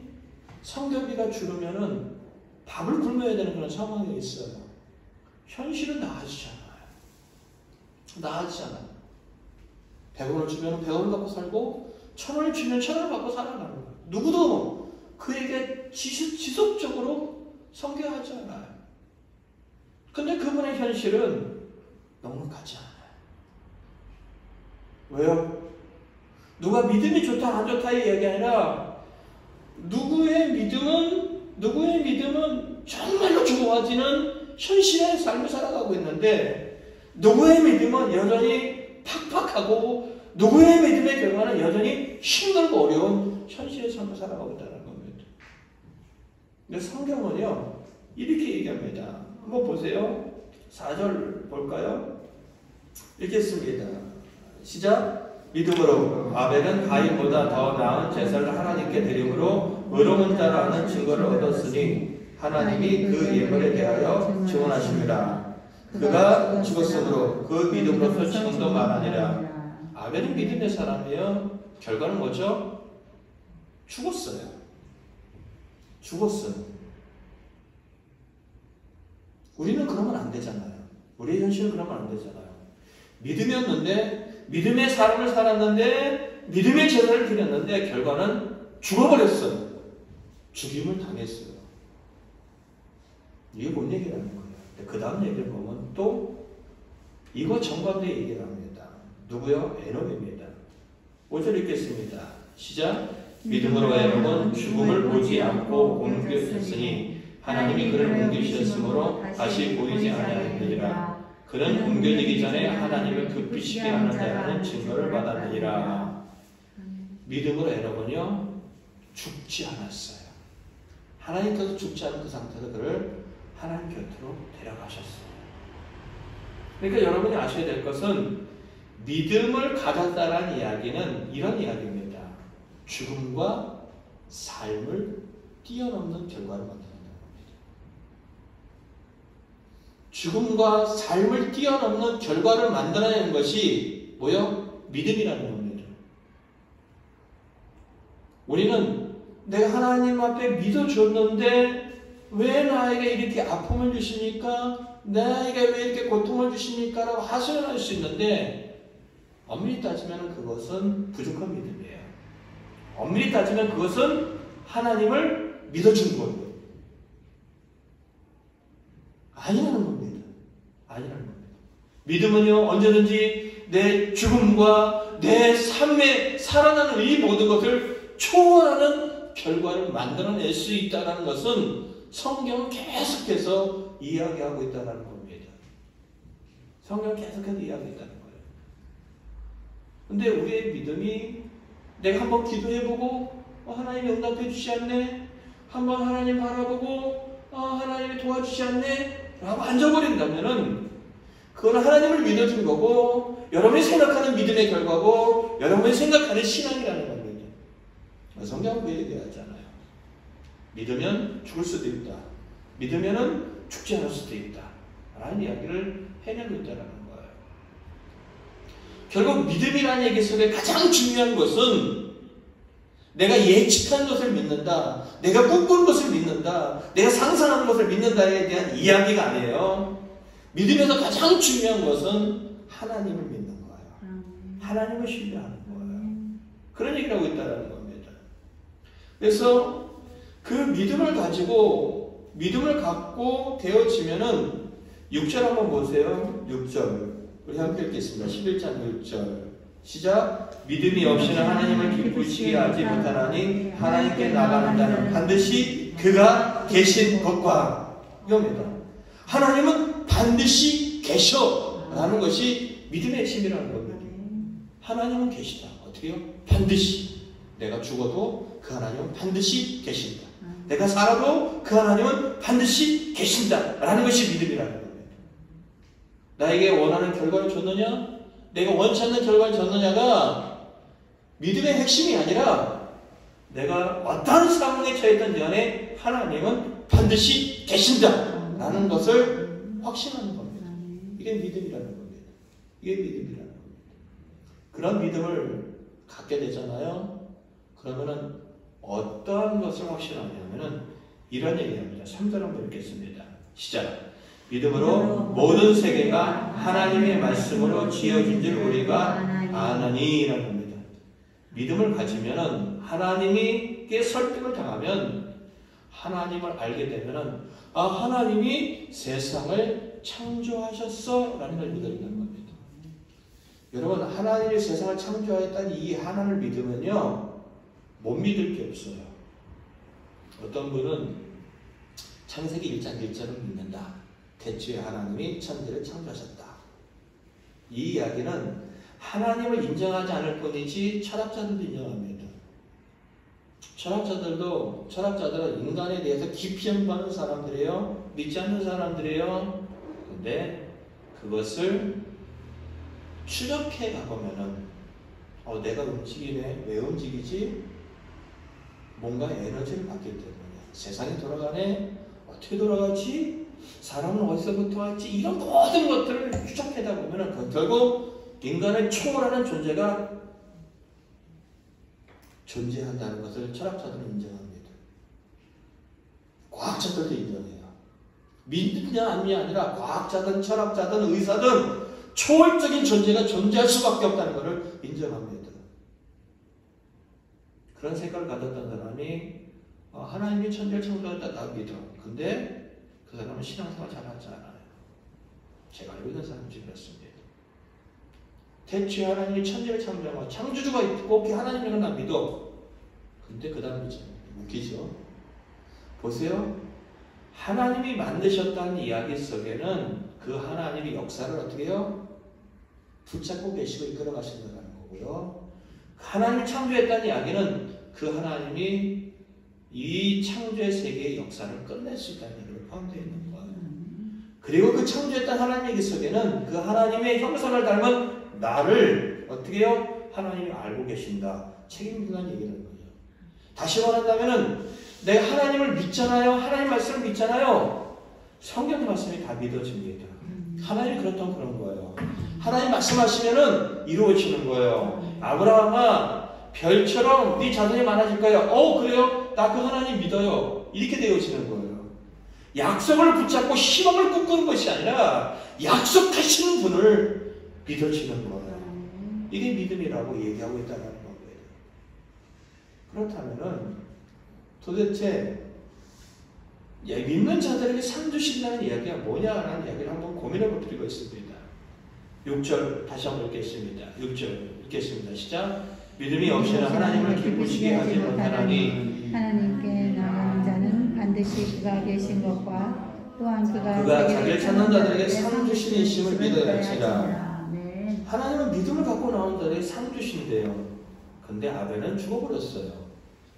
선교비가 줄으면은 밥을 굶어야 되는 그런 상황이 있어요. 현실은 나아지지 않아요. 100원을 주면 100원을 받고 살고 1000원을 주면 1000원을 받고 살아가는 거예요. 누구도 그에게 지속적으로 선교하지 않아요. 근데 그분의 현실은 넉넉하지 않아요. 왜요? 누가 믿음이 좋다 안 좋다 이 얘기 아니라 누구의 믿음은 정말로 좋아지는 현실의 삶을 살아가고 있는데 누구의 믿음은 여전히 팍팍하고 누구의 믿음의 결과는 여전히 힘들고 어려운 현실의 삶을 살아가고 있다는 겁니다. 근데 성경은요 이렇게 얘기합니다. 한번 보세요. 4절 볼까요? 읽겠습니다. 시작. 믿음으로 아벨은 가인보다 더 나은 제사를 하나님께 드림으로 의로운 자라는 증거를 얻었으니 하나님이 그 예물에 대하여 증언하십니다. 그가 죽었으므로 그 믿음으로서 지금도 말하니라. 아벨은 믿음의 사람이에요. 결과는 뭐죠? 죽었어요. 우리는 그러면 안 되잖아요. 우리의 현실은 그러면 안 되잖아요. 믿음이었는데 믿음의 삶을 살았는데 믿음의 제사를 드렸는데 결과는 죽어버렸어요. 죽임을 당했어요. 이게 뭔 얘기라는 거예요. 그 다음 얘기를 보면 또 이거 정반대 얘기를 합니다. 누구요? 에녹입니다. 5절 읽겠습니다. 시작. 믿음으로 에녹은 죽음을 보지 않고 옮겨졌으니 하나님이 그를 옮기셨으므로 다시 보이지 아니하였느니라. 그는 옮겨지기 전에 하나님을 급히시게 하는 자라는 증거를 받았느니라. 믿음으로 에녹은요 죽지 않았어요. 하나님께서 죽지 않은 그 상태에서 그를 하나님 곁으로 데려가셨어요. 그러니까 여러분이 아셔야 될 것은 믿음을 가졌다라는 이야기는 이런 이야기입니다. 죽음과 삶을 뛰어넘는 결과를 만든다는 겁니다. 죽음과 삶을 뛰어넘는 결과를 만들어내는 것이 뭐요? 믿음이라는 겁니다. 우리는 내가 하나님 앞에 믿어줬는데 왜 나에게 이렇게 아픔을 주십니까? 나에게 왜 이렇게 고통을 주십니까? 라고 하소연할 수 있는데 엄밀히 따지면 그것은 부족한 믿음이에요. 엄밀히 따지면 그것은 하나님을 믿어준 거예요. 아니라는 겁니다. 믿음은요 언제든지 내 죽음과 내 삶에 살아나는 이 모든 것을 초월하는 결과를 만들어낼 수 있다는 것은 성경은 계속해서 이야기하고 있다는 겁니다. 성경은 계속해서 이야기하고 있다는 거예요. 근데 우리의 믿음이 내가 한번 기도해보고 하나님이 응답해 주시 않네, 한번 하나님 바라보고 하나님이 도와주시 않네 라고 앉아버린다면은 그거는 하나님을 믿어준 거고 여러분이 생각하는 믿음의 결과고 여러분이 생각하는 신앙이라는 겁니다. 성경은 그 얘기하잖아요. 믿으면 죽을 수도 있다. 믿으면 죽지 않을 수도 있다. 라는 이야기를 해내고 있다는 거예요. 결국 믿음이라는 얘기 속에 가장 중요한 것은 내가 예측한 것을 믿는다. 내가 꿈꾸는 것을 믿는다. 내가 상상하는 것을 믿는다에 대한 이야기가 아니에요. 믿음에서 가장 중요한 것은 하나님을 믿는 거예요. 하나님을 신뢰하는 거예요. 그런 얘기를 하고 있다는 겁니다. 그래서 그 믿음을 갖고 되어지면은 6절 한번 보세요. 6절. 우리 함께 읽겠습니다. 11장 6절. 시작. 믿음이 없이는 하나님을 기쁘시게 하지 못하나니 하나님께 나가는 자는 반드시 그가 계신 것과 이겁니다. 하나님은 반드시 계셔라는 것이 믿음의 핵심이라는 겁니다. 하나님은 계시다. 어떻게요? 반드시. 내가 죽어도 그 하나님은 반드시 계신다. 내가 살아도 그 하나님은 반드시 계신다라는 것이 믿음이라는 겁니다. 나에게 원하는 결과를 줬느냐? 내가 원치 않는 결과를 줬느냐가 믿음의 핵심이 아니라 내가 어떠한 상황에 처했던 연에 하나님은 반드시 계신다라는 것을 확신하는 겁니다. 이게 믿음이라는 겁니다. 이게 믿음이라는 겁니다. 그런 믿음을 갖게 되잖아요. 그러면은 어떠한 것을 확신하냐면은 이런 얘기합니다. 3절 한번 읽겠습니다. 시작. 믿음으로 모든 세계가 하나님의 말씀으로 지어진 줄 우리가 아나니라는 겁니다. 믿음을 가지면은 하나님께 설득을 당하면 하나님을 알게 되면은 하나님이 세상을 창조하셨어 라는 걸 믿어야 되는 겁니다. 여러분 하나님이 세상을 창조하였다는 이 하나님을 믿으면요 못 믿을 게 없어요. 어떤 분은 창세기 1장 1절을 믿는다. 태초에 하나님이 천지를 창조하셨다. 이 이야기는 하나님을 인정하지 않을 뿐이지 철학자들도 인정합니다. 철학자들은 인간에 대해서 깊이 연구하는 사람들이에요. 믿지 않는 사람들이에요. 근데 그것을 추적해 가보면은 내가 움직이네. 왜 움직이지? 뭔가 에너지를 받기 때문에. 세상이 돌아가네. 어떻게 돌아가지? 사람은 어디서부터 왔지? 이런 모든 것들을 추적하다 보면은 결국 인간을 초월하는 존재가 존재한다는 것을 철학자들은 인정합니다. 과학자들도 인정해요. 믿느냐 안 믿느냐 아니라 과학자든 철학자든 의사든 초월적인 존재가 존재할 수밖에 없다는 것을 인정합니다. 그런 생각을 가졌던 사람이 하나님이 천지를 창조했다 나 믿어. 근데 그 사람은 신앙생활 잘하지 않아요. 제가 알고 있는 사람 중에 그렇습니다. 태초에 하나님이 천지를 창조하고 창조주가 있고 그 하나님이라는 나 믿어. 근데 그 다음에 웃기죠? 보세요. 하나님이 만드셨다는 이야기 속에는 그 하나님의 역사를 어떻게 해요? 붙잡고 계시고 이끌어 가신다는 거고요. 하나님이 창조했다는 이야기는 그 하나님이 이 창조의 세계의 역사를 끝낼 수 있다는 얘기를 포함되어 있는 거예요. 그리고 그 창조했던 하나님의 속에는 그 하나님의 형상을 닮은 나를 어떻게 해요? 하나님이 알고 계신다. 책임진다는 얘기를 하는 거예요. 다시 말한다면은 내가 하나님을 믿잖아요. 하나님 말씀을 믿잖아요. 성경 말씀이 다 믿어집니다. 하나님이 그렇다면 그런 거예요. 하나님 말씀하시면은 이루어지는 거예요. 아브라함아 별처럼 네 자손이 많아질 거예요. 그래요? 나 그 하나님 믿어요. 이렇게 되어지는 거예요. 약속을 붙잡고 희망을 꿈꾸는 것이 아니라 약속하시는 분을 믿어지는 거예요. 이게 믿음이라고 얘기하고 있다는 거예요. 그렇다면은 도대체 믿는 자들에게 상 주신다는 이야기가 뭐냐라는 이야기를 한번 고민해 볼 필요가 있습니다. 6절 다시 한번 읽겠습니다. 6절 읽겠습니다. 시작. 믿음이 없이는 하나님을 기쁘시게 하지 못하나니 하나님께 나가는 자는 반드시 그가 계신 것과 또한 그가 자기를 찾는 자들에게 상 주시는 이심을 믿어야지라. 네. 하나님은 믿음을 갖고 나오는 자들에게 상 주신대요. 근데 아벨은 죽어버렸어요.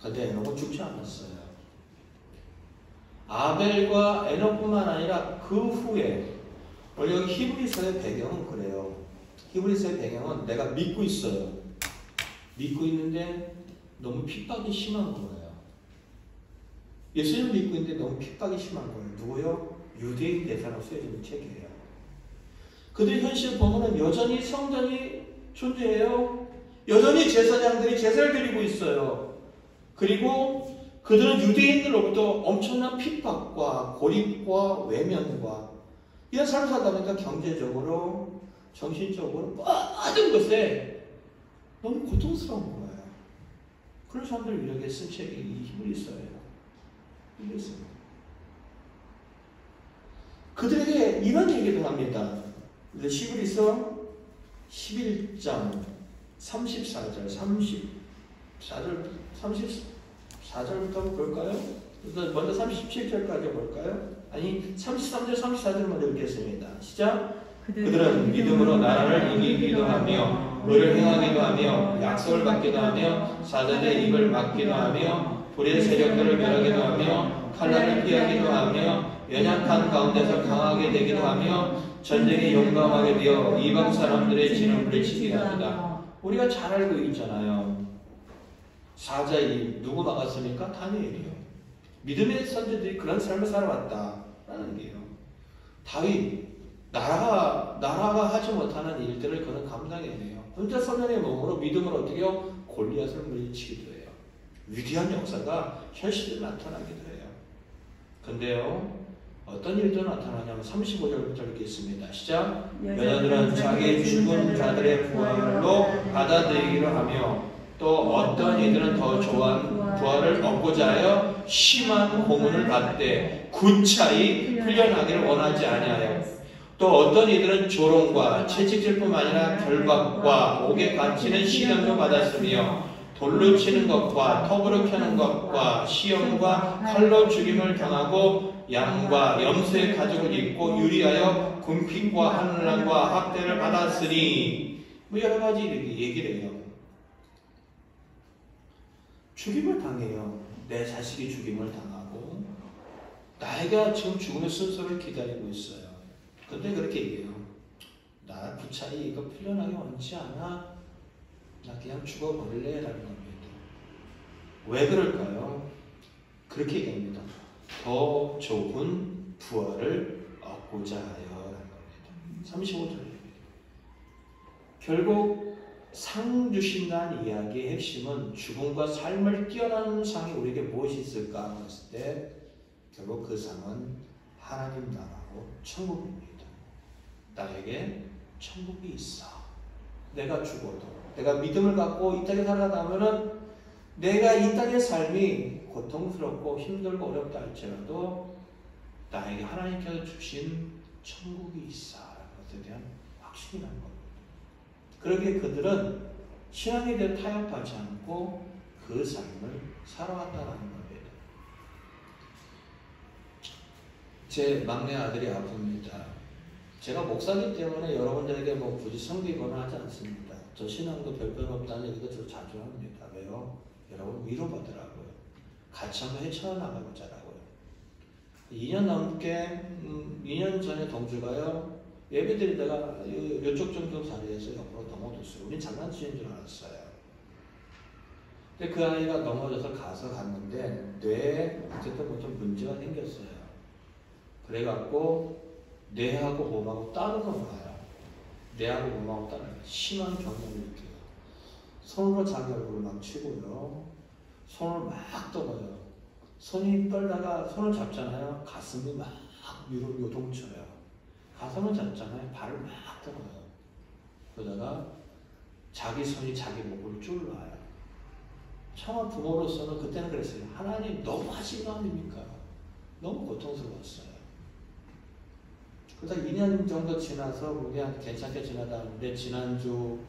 근데 에녹은 죽지 않았어요. 아벨과 에녹뿐만 아니라 그 후에 원래 여기 히브리서의 배경은 그래요. 히브리서의 배경은 내가 믿고 있어요. 믿고 있는데 너무 핍박이 심한 거예요. 예수님을 믿고 있는데 너무 핍박이 심한 거예요. 누구요? 유대인 대사로 쓰여지는 책이에요. 그들의 현실을 보면 여전히 성전이 존재해요. 여전히 제사장들이 제사를 드리고 있어요. 그리고 그들은 유대인들로부터 엄청난 핍박과 고립과 외면과 이런 삶을 살다 보니까 경제적으로 정신적으로 모든 것에 너무 고통스러운 거예요. 그런 사람들을 위하여 쓴 책이 이 히브리서예요. 히브리서입니다. 그들에게 이런 얘기도 합니다. 히브리서 11장 34절부터 볼까요? 먼저 37절까지 볼까요? 아니 33절 34절 먼저 읽겠습니다. 시작. 그들은 믿음으로 나라를 이기기도 하며 의를 행하기도 하며 약속을 받기도 하며 사자의 입을 막기도 하며 불의 세력들을 멸하기도 하며 칼날을 피하기도 하며 연약한 가운데서 강하게 되기도 하며 전쟁에 용감하게 되어 이방 사람들의 진을 물리치기도 합니다. 우리가 잘 알고 있잖아요. 사자의 누구 막았습니까? 다니엘이요. 믿음의 선조들이 그런 삶을 살아왔다라는 게요. 다윗 나라가 하지 못하는 일들을 그는 감당해야 해요. 혼자 선련의 몸으로 믿음으로 어떻게 해요? 골리앗을 물리치기도 해요. 위대한 역사가 현실에 나타나기도 해요. 근데요, 어떤 일도 나타나냐면 35절부터 읽겠습니다. 시작. 여자들은 자기 죽은 자들의 부활로 받아들이기로 하며 또 어떤 이들은 더 좋은 부활을 얻고자 하여 심한 고문을 받되 구차히 훈련하기를 원하지 아니하여 또 어떤 이들은 조롱과 채찍질뿐만 아니라 결박과 옥에 갇히는 시련도 받았으며 돌로 치는 것과 톱으로 켜는 것과 시험과 칼로 죽임을 당하고 양과 염소의 가죽을 입고 유리하여 군핍과 환난과 학대를 받았으니 뭐 여러 가지 이렇게 얘기를 해요. 죽임을 당해요. 내 자식이 죽임을 당하고 나이가 지금 죽음의 순서를 기다리고 있어요. 근데 그렇게 얘기해요. 나 부차이 이거 풀려나게 원치 않아. 나 그냥 죽어버릴래 라는 겁니다. 왜 그럴까요? 그렇게 얘기합니다. 더 좋은 부활을 얻고자 하여 라는 겁니다. 35절입니다. 결국 상 주신다는 이야기의 핵심은 죽음과 삶을 뛰어넘는 상이 우리에게 무엇이 있을까 했을 때 결국 그 상은 하나님 나라고 천국입니다. 나에게 천국이 있어. 내가 죽어도 내가 믿음을 갖고 이 땅에 살아가다 하면은 내가 이 땅의 삶이 고통스럽고 힘들고 어렵다 할지라도 나에게 하나님께서 주신 천국이 있어 라는 것에 대한 확신이라는 겁니다. 그러기에 그들은 신앙에 대해 타협하지 않고 그 삶을 살아왔다는 겁니다. 제 막내 아들이 아픕니다. 제가 목사기 때문에 여러분들에게 뭐 굳이 섬기거나 하지 않습니다. 저 신앙도 별별 없다는 얘기도 저 자주 합니다. 왜요? 여러분 위로받으라고요. 같이 한번 헤쳐나가보자라고요. 2년 넘게 2년 전에 동주가요. 예배드리다가 이쪽 정도 자리에서 옆으로 넘어졌어요. 우린 장난치는 줄 알았어요. 근데 그 아이가 넘어져서 갔는데 뇌에 어쨌든 뭐 좀 문제가 생겼어요. 그래갖고 뇌하고 몸하고 따로 넘어가요. 뇌하고 몸하고 따로 심한 병을 일으켜요. 손으로 자기 얼굴을 막 치고요. 손을 막 떠봐요. 손이 떨다가 손을 잡잖아요. 가슴이 막 위로 요동쳐요. 가슴을 잡잖아요. 발을 막 떨어요. 그러다가 자기 손이 자기 목을 쫄라요. 차마 부모로서는 그때는 그랬어요. 하나님 너무 하신 거 아닙니까? 너무 고통스러웠어요. 그러다 2년 정도 지나서 그냥 괜찮게 지나다는데 지난주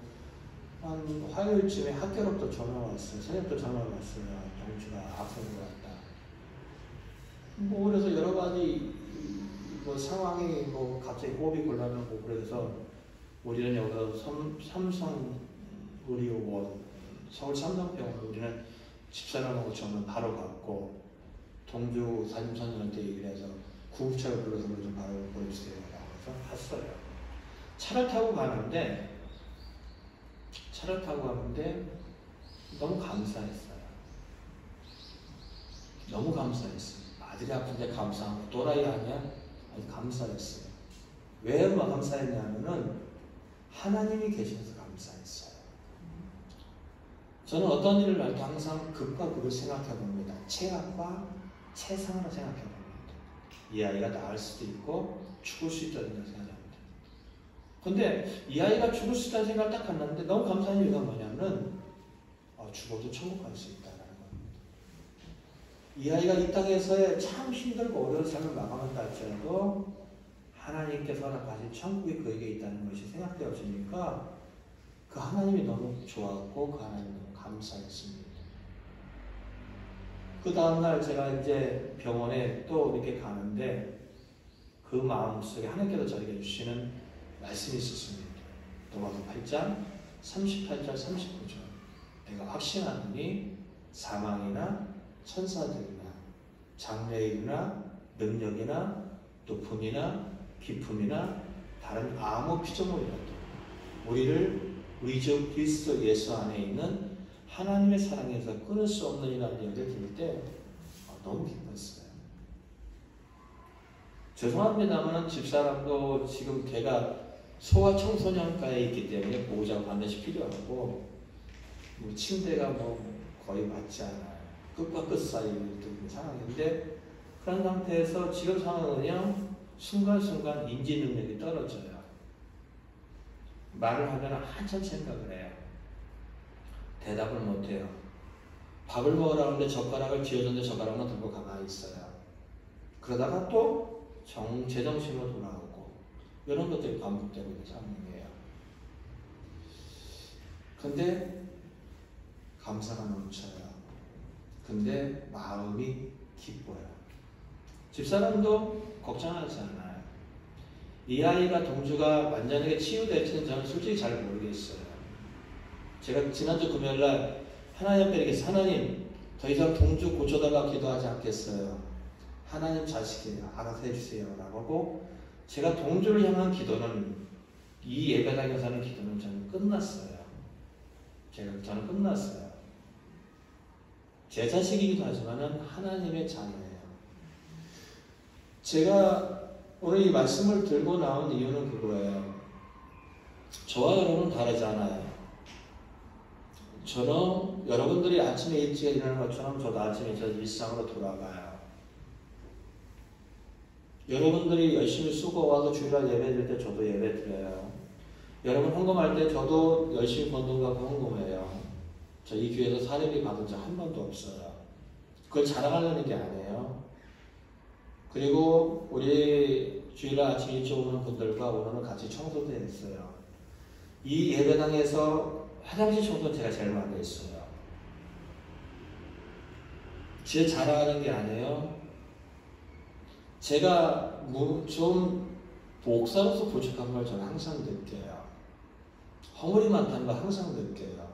한 화요일쯤에 학교로부터 전화가 왔어요. 선생님도 전화가 왔어요. 동주가 아픈 것 같다. 뭐 그래서 여러 가지 뭐 상황이 뭐 갑자기 호흡이 곤란하고 그래서 우리는 여기서 삼성의료원 서울 삼성병원 우리는 집사람하고 저는 바로 갔고 동주 산임선생한테 얘기를 해서 구급차를 불러서 좀 바로 보여주세요 라고 해서 갔어요. 차를 타고 가는데 너무 감사했어요. 너무 감사했어요. 아들이 아픈데 감사하고 또라이 아니야? 아주 감사했어요. 왜 감사했냐면은 하나님이 계셔서 감사했어요. 저는 어떤 일을 할 때 항상 극과 극을 생각해 봅니다. 최악과 최상으로 생각해 봅니다. 이 아이가 나을 수도 있고 죽을 수 있다는 생각합니다. 근데 이 아이가 죽을 수 있다는 생각을 딱 했는데 너무 감사한 이유가 뭐냐면 죽어도 천국 갈 수 있다는 겁니다. 이 아이가 이 땅에서의 참 힘들고 어려운 삶을 마감한다 할지라도 하나님께서 허락하신 천국이 그에게 있다는 것이 생각되어지니까 그 하나님이 너무 좋았고 그 하나님이 너무 감사했습니다. 그 다음날 제가 이제 병원에 또 이렇게 가는데 그 마음속에 하나님께서 저에게 주시는 말씀이 있었습니다. 로마서 8장 38절 39절 내가 확신하노니 사망이나 천사들이나 장래일이나 능력이나 높음이나 깊음이나 다른 아무 피조물이라도 우리를 우리 주 그리스도 예수 안에 있는 하나님의 사랑에서 끊을 수 없는 이라는 얘기를 들을 때 너무 기뻤어요. 죄송합니다만 집사람도 지금 걔가 소아청소년과에 있기 때문에 보호자가 반드시 필요하고 뭐 침대가 뭐 거의 맞지 않아요. 끝과 끝 사이에 있는 상황인데 그런 상태에서 지금 상황은요 순간순간 인지 능력이 떨어져요. 말을 하면 한참 생각을 해요. 대답을 못해요. 밥을 먹으라 하는데 젓가락을 쥐어줬는데 젓가락만 들고 가만히 있어요. 그러다가 또 제정신으로 돌아오고 이런 것들이 반복되고 있는 상황이에요. 근데 감사가 넘쳐요. 근데 마음이 기뻐요. 집사람도 걱정하지 않아요. 이 아이가 동주가 완전하게 치유될지는 저는 솔직히 잘 모르겠어요. 제가 지난주 금요일날 하나님 앞에 이렇게 하나님 더 이상 동주 고쳐달라고 기도하지 않겠어요. 하나님 자식이에요. 알아서 해주세요. 라고 하고 제가 동주를 향한 기도는 이 예배당에서 하는 기도는 저는 끝났어요. 저는 끝났어요. 제 자식이기도 하지만은 하나님의 자녀예요. 제가 오늘 이 말씀을 들고 나온 이유는 그거예요. 저와 여러분은 다르지 않아요. 저는 여러분들이 아침에 일찍 일어나는 것처럼 저도 아침에 저 일상으로 돌아가요. 여러분들이 열심히 수고하고 주일날 예배 드릴 때 저도 예배 드려요. 여러분 헌금할 때 저도 열심히 번 돈 갖고 헌금해요. 저 이 교회에서 사례비 받은 적 한 번도 없어요. 그걸 자랑하려는 게 아니에요. 그리고 우리 주일날 아침 일찍 오는 분들과 오늘은 같이 청소도 했어요. 이 예배당에서 화장실 청소는 제가 제일 많이 했어요. 제 자랑하는 게 아니에요. 제가 좀 목사로서 부족한 걸 저는 항상 느껴요. 허물이 많다는 걸 항상 느껴요.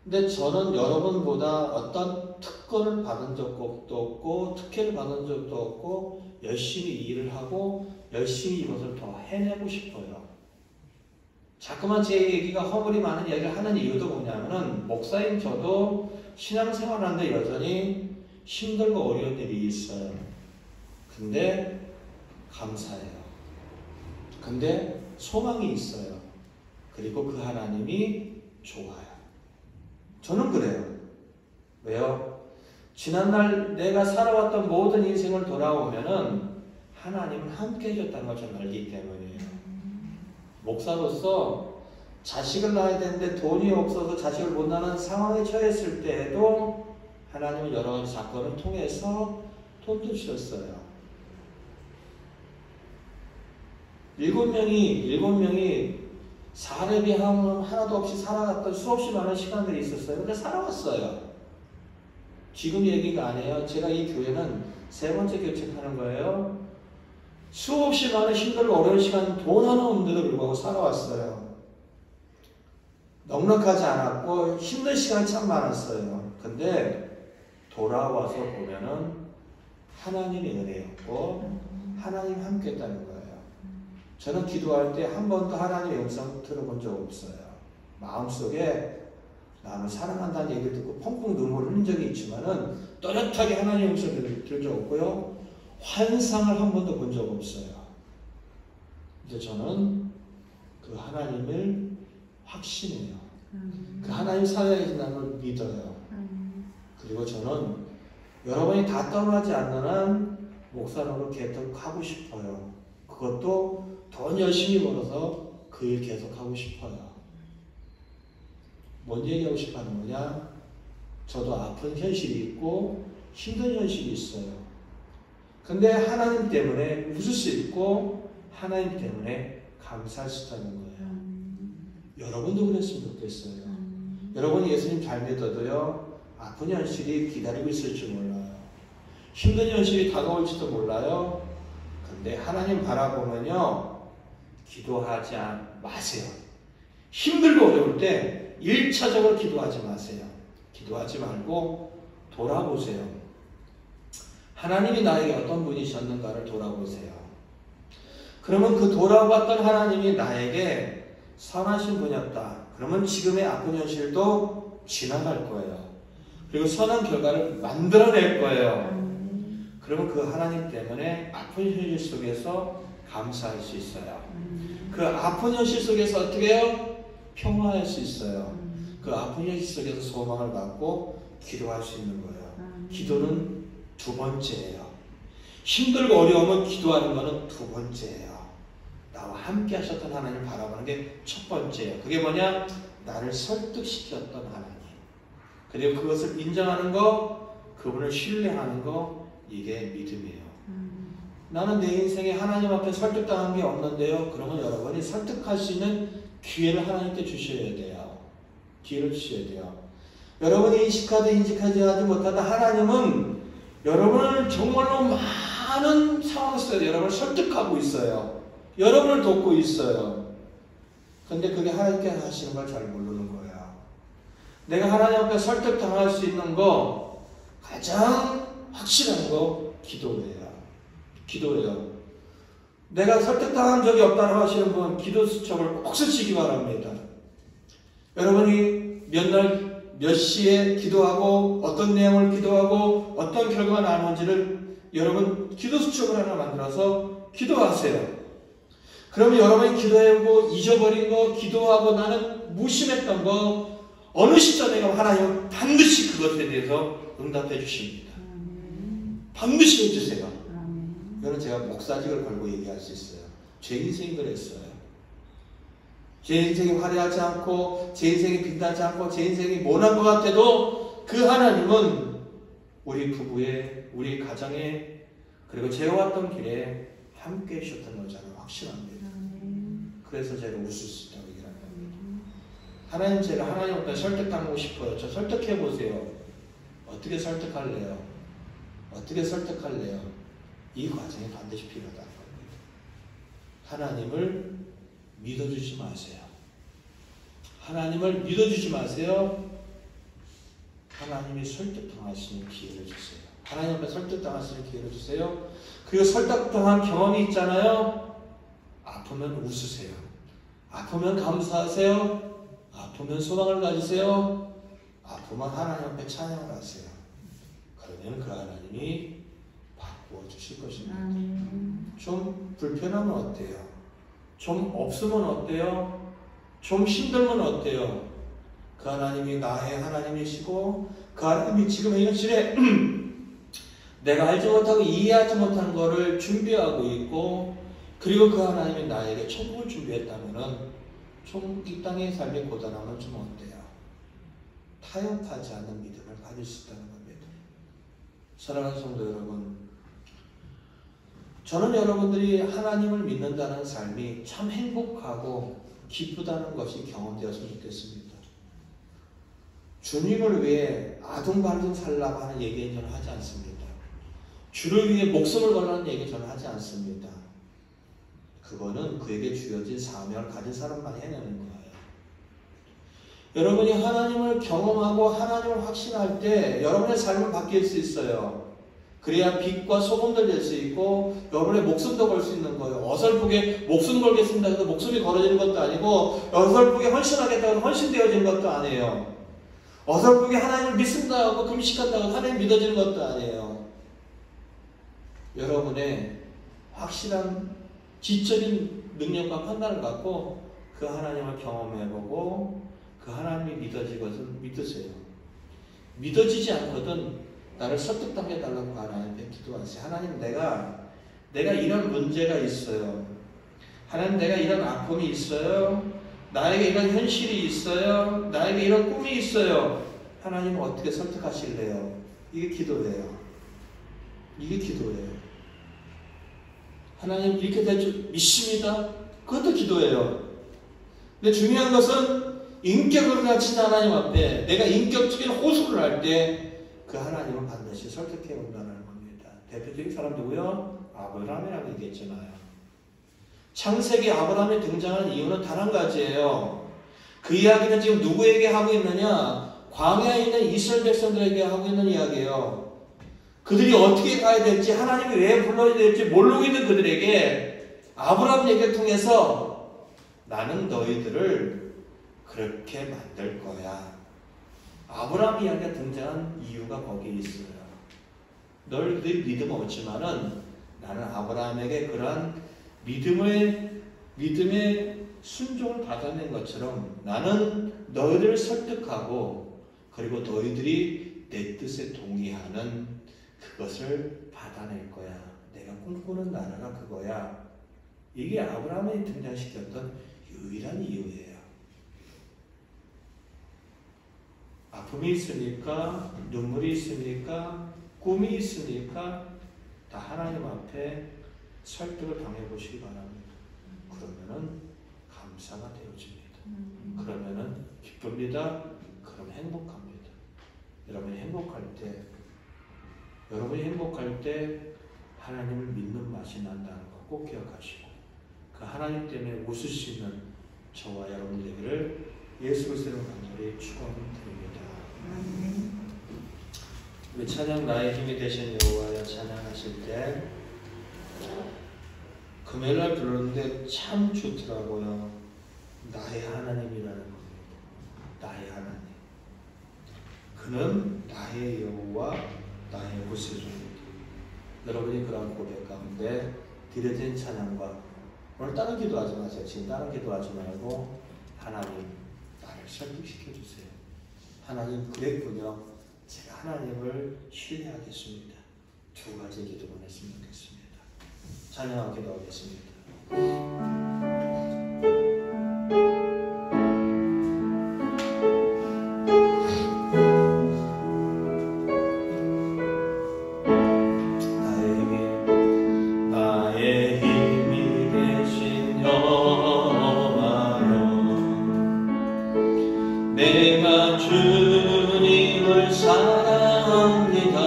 근데 저는 여러분보다 어떤 특권을 받은 적도 없고 특혜를 받은 적도 없고 열심히 일을 하고 열심히 이것을 더 해내고 싶어요. 자꾸만 제 얘기가 허물이 많은 얘기를 하는 이유도 뭐냐면은 목사인 저도 신앙생활 하는데 여전히 힘들고 어려운 일이 있어요. 근데 감사해요. 근데 소망이 있어요. 그리고 그 하나님이 좋아요. 저는 그래요. 왜요? 지난날 내가 살아왔던 모든 인생을 돌아오면은 하나님은 함께 해줬다는 걸 저는 알기 때문이에요. 목사로서 자식을 낳아야 되는데 돈이 없어서 자식을 못 낳는 상황에 처했을 때에도 하나님은 여러 가지 사건을 통해서 돈도 주셨어요. 7명이 사례비 하나도 없이 살아갔던 수없이 많은 시간들이 있었어요. 근데 살아왔어요. 지금 얘기가 아니에요. 제가 이 교회는 3번째 교책하는 거예요. 수없이 많은 힘들고 어려운 시간 돈 하나 없는데도 불구하고 살아왔어요. 넉넉하지 않았고 힘든 시간 참 많았어요. 근데 돌아와서 보면은 하나님의 은혜였고 하나님 함께 했다는 거예요. 저는 기도할 때 한 번도 하나님의 영상 들어본 적 없어요. 마음속에 나를 사랑한다는 얘기를 듣고 펑펑 눈물을 흘린 적이 있지만은 또렷하게 하나님의 영상을 들은 적 없고요. 환상을 한 번도 본 적 없어요. 근데 저는 그 하나님을 확신해요. 그 하나님 살아계신다는 걸 믿어요. 그리고 저는 여러분이 다 떠나지 않는 한 목사로 계속 하고 싶어요. 그것도 돈 열심히 벌어서 그 일 계속 하고 싶어요. 뭔 얘기하고 싶어 하는 거냐? 저도 아픈 현실이 있고 힘든 현실이 있어요. 근데 하나님 때문에 웃을 수 있고 하나님 때문에 감사할 수 있다는 거예요. 여러분도 그랬으면 좋겠어요. 여러분이 예수님 잘 믿어도요. 아픈 현실이 기다리고 있을 줄 몰라요. 힘든 현실이 다가올지도 몰라요. 근데 하나님 바라보면요. 기도하지 마세요. 힘들고 어려울 때 1차적으로 기도하지 마세요. 기도하지 말고 돌아보세요. 하나님이 나에게 어떤 분이셨는가를 돌아보세요. 그러면 그 돌아봤던 하나님이 나에게 선하신 분이었다. 그러면 지금의 아픈 현실도 지나갈 거예요. 그리고 선한 결과를 만들어낼 거예요. 그러면 그 하나님 때문에 아픈 현실 속에서 감사할 수 있어요. 그 아픈 현실 속에서 어떻게 해요? 평화할 수 있어요. 그 아픈 현실 속에서 소망을 갖고 기도할 수 있는 거예요. 기도는 2번째예요. 힘들고 어려우면 기도하는 거는 2번째예요. 나와 함께 하셨던 하나님을 바라보는 게 1번째예요. 그게 뭐냐? 나를 설득시켰던 하나님. 그리고 그것을 인정하는 거, 그분을 신뢰하는 거, 이게 믿음이에요. 나는 내 인생에 하나님 앞에 설득당한 게 없는데요. 그러면 여러분이 설득할 수 있는 기회를 하나님께 주셔야 돼요. 기회를 주셔야 돼요. 여러분이 인식하든 인식하지 못하든 하나님은 여러분을 정말로 많은 상황 속에서 여러분을 설득하고 있어요. 여러분을 돕고 있어요. 근데 그게 하나님께 하시는 걸 잘 모르는 거야. 내가 하나님 앞에 설득당할 수 있는 거 가장 확실한 거 기도예요. 기도예요. 내가 설득당한 적이 없다고 하시는 분 기도 수첩을 꼭 쓰시기 바랍니다. 여러분이 몇 날 몇 시에 기도하고 어떤 내용을 기도하고 어떤 결과가 나오는지를 여러분 기도 수첩을 하나 만들어서 기도하세요. 그러면 여러분이 기도하고 잊어버린 거, 기도하고 나는 무심했던 거 어느 시점에 가면 하나님은 반드시 그것에 대해서 응답해 주십니다. 반드시 해주세요. 이거는 제가 목사직을 걸고 얘기할 수 있어요. 제 인생이 그랬어요. 제 인생이 화려하지 않고 제 인생이 빛나지 않고 제 인생이 모난 것 같아도 그 하나님은 우리 부부의 우리 가정에 그리고 제어왔던 길에 함께 해주셨던 걸 저는 확신합니다. 그래서 제가 웃을 수 있다고 얘기를 합니다. 하나님 제가 하나님 앞에 설득하고 싶어요. 저 설득해보세요. 어떻게 설득할래요? 어떻게 설득할래요? 이 과정이 반드시 필요하다는 겁니다. 하나님을 믿어주지 마세요. 하나님을 믿어주지 마세요. 하나님이 설득당할 수 있는 기회를 주세요. 하나님 앞에 설득당할 수 있는 기회를 주세요. 그리고 설득당한 경험이 있잖아요. 아프면 웃으세요. 아프면 감사하세요. 아프면 소망을 가지세요. 아프면 하나님 앞에 찬양을 하세요. 그러면 그 하나님이 바꾸어 주실 것입니다. 좀 불편하면 어때요? 좀 없으면 어때요? 좀 힘들면 어때요? 그 하나님이 나의 하나님이시고 그 하나님이 지금 이 현실에 내가 알지 못하고 이해하지 못한 것을 준비하고 있고 그리고 그 하나님이 나에게 천국을 준비했다면은 좀 이 땅의 삶이 고단하면 좀 어때요? 타협하지 않는 믿음을 가질 수 있다는 겁니다. 사랑하는 성도 여러분, 저는 여러분들이 하나님을 믿는다는 삶이 참 행복하고 기쁘다는 것이 경험되었으면 좋겠습니다. 주님을 위해 아둥바둥 살라고 하는 얘기는 저는 하지 않습니다. 주를 위해 목숨을 걸라는 얘기는 저는 하지 않습니다. 그거는 그에게 주어진 사명을 가진 사람만 해내는 거예요. 여러분이 하나님을 경험하고 하나님을 확신할 때 여러분의 삶은 바뀔 수 있어요. 그래야 빛과 소금도 될 수 있고 여러분의 목숨도 걸 수 있는 거예요. 어설프게 목숨 걸겠습니다 해서 목숨이 걸어지는 것도 아니고 어설프게 헌신하겠다고 해서 헌신되어지는 것도 아니에요. 어설프게 하나님을 믿습니다 하고 금식한다고 하나님 믿어지는 것도 아니에요. 여러분의 확실한 지적인 능력과 판단을 갖고 그 하나님을 경험해보고 그 하나님이 믿어지거든 믿으세요. 믿어지지 않거든 나를 설득당해달라고 하나님께 기도하세요. 하나님 내가 이런 문제가 있어요. 하나님 내가 이런 아픔이 있어요. 나에게 이런 현실이 있어요. 나에게 이런 꿈이 있어요. 하나님 어떻게 설득하실래요? 이게 기도예요. 이게 기도예요. 하나님 이렇게 될 줄 믿습니다. 그것도 기도예요. 근데 중요한 것은 인격을 가진 하나님 앞에 내가 인격적인 호소를 할 때 그 하나님은 반드시 설득해 온다는 겁니다. 대표적인 사람 누구요? 아브라함이라고 얘기했잖아요. 창세기 아브라함이 등장하는 이유는 단 한 가지예요. 그 이야기는 지금 누구에게 하고 있느냐? 광야에 있는 이스라엘 백성들에게 하고 있는 이야기예요. 그들이 어떻게 가야 될지 하나님이 왜 불러야 될지 모르고 있는 그들에게 아브라함 얘기를 통해서 나는 너희들을 그렇게 만들 거야. 아브라함 이야기가 등장한 이유가 거기에 있어요. 너희들 믿음 없지만은 나는 아브라함에게 그러한 믿음의 순종을 받아낸 것처럼 나는 너희들을 설득하고 그리고 너희들이 내 뜻에 동의하는 그것을 받아낼 거야. 내가 꿈꾸는 나라가 그거야. 이게 아브라함이 등장시켰던 유일한 이유예요. 아픔이 있으니까, 눈물이 있으니까, 꿈이 있으니까 다 하나님 앞에 설득을 당해보시기 바랍니다. 그러면은 감사가 되어집니다. 그러면은 기쁩니다. 그럼 행복합니다. 여러분이 행복할 때 하나님을 믿는 맛이 난다는 거 꼭 기억하시고, 그 하나님 때문에 웃으시는 저와 여러분 되기를 예수 그리스도로 간절히 축원드립니다. 우리 찬양 나의 힘이 되신 여호와여 찬양하실 때 금요일날 부르는데 참 좋더라고요. 나의 하나님이라는 겁니다. 나의 하나님. 그는 나의 여호와 나의 구세주입니다. 여러분이 그런 고백 가운데 드려진 찬양과 오늘 다른 기도하지 마세요. 지금 다른 기도하지 말고 하나님 나를 설득시켜 주세요. 하나님 그랬군요. 제가 하나님을 신뢰하겠습니다. 두 가지 기도만 했으면 좋겠습니다. 찬양하고 기도하겠습니다. 내가 주님을 사랑합니다.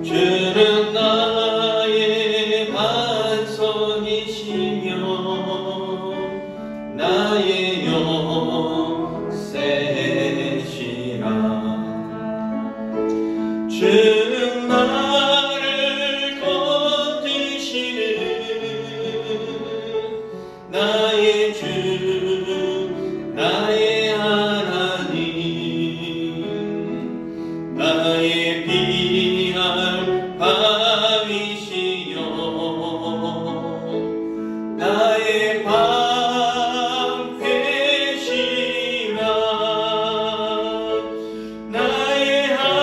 주는 나의 반석이시며 나의 영생이시라. 주는 나를 건지시는 나의 주 나의 하나님, 나의 피할 밤이시여, 나의 방패시라, 나의 하나님,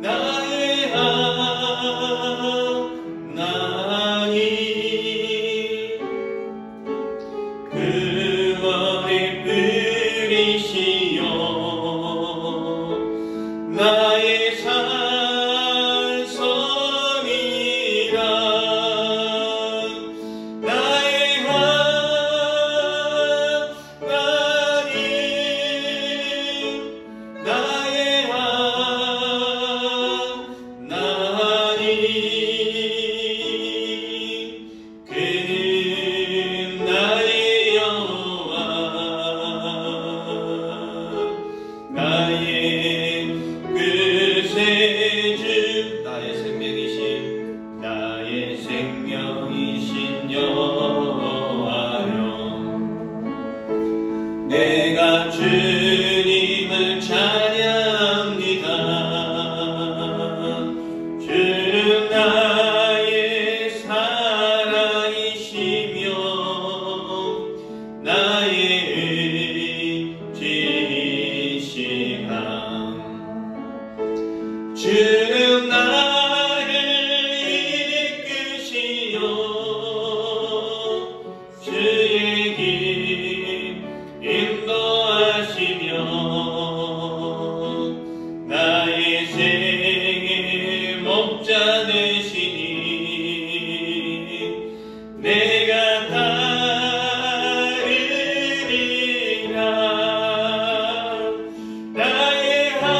나의 나의 산성이라 나의 하나님 나의 하나님 그는 나의 여호와 나의 구세주 나의 생명이신 여호와여 내가 주님을 찬양합니다. 주는 나의 사랑이시며 나의 의지시라. 주는 나를 이끄시어 주의 길 인도하시며 나의 생의 목자 되시니 내가 따르리라. 나의 하나님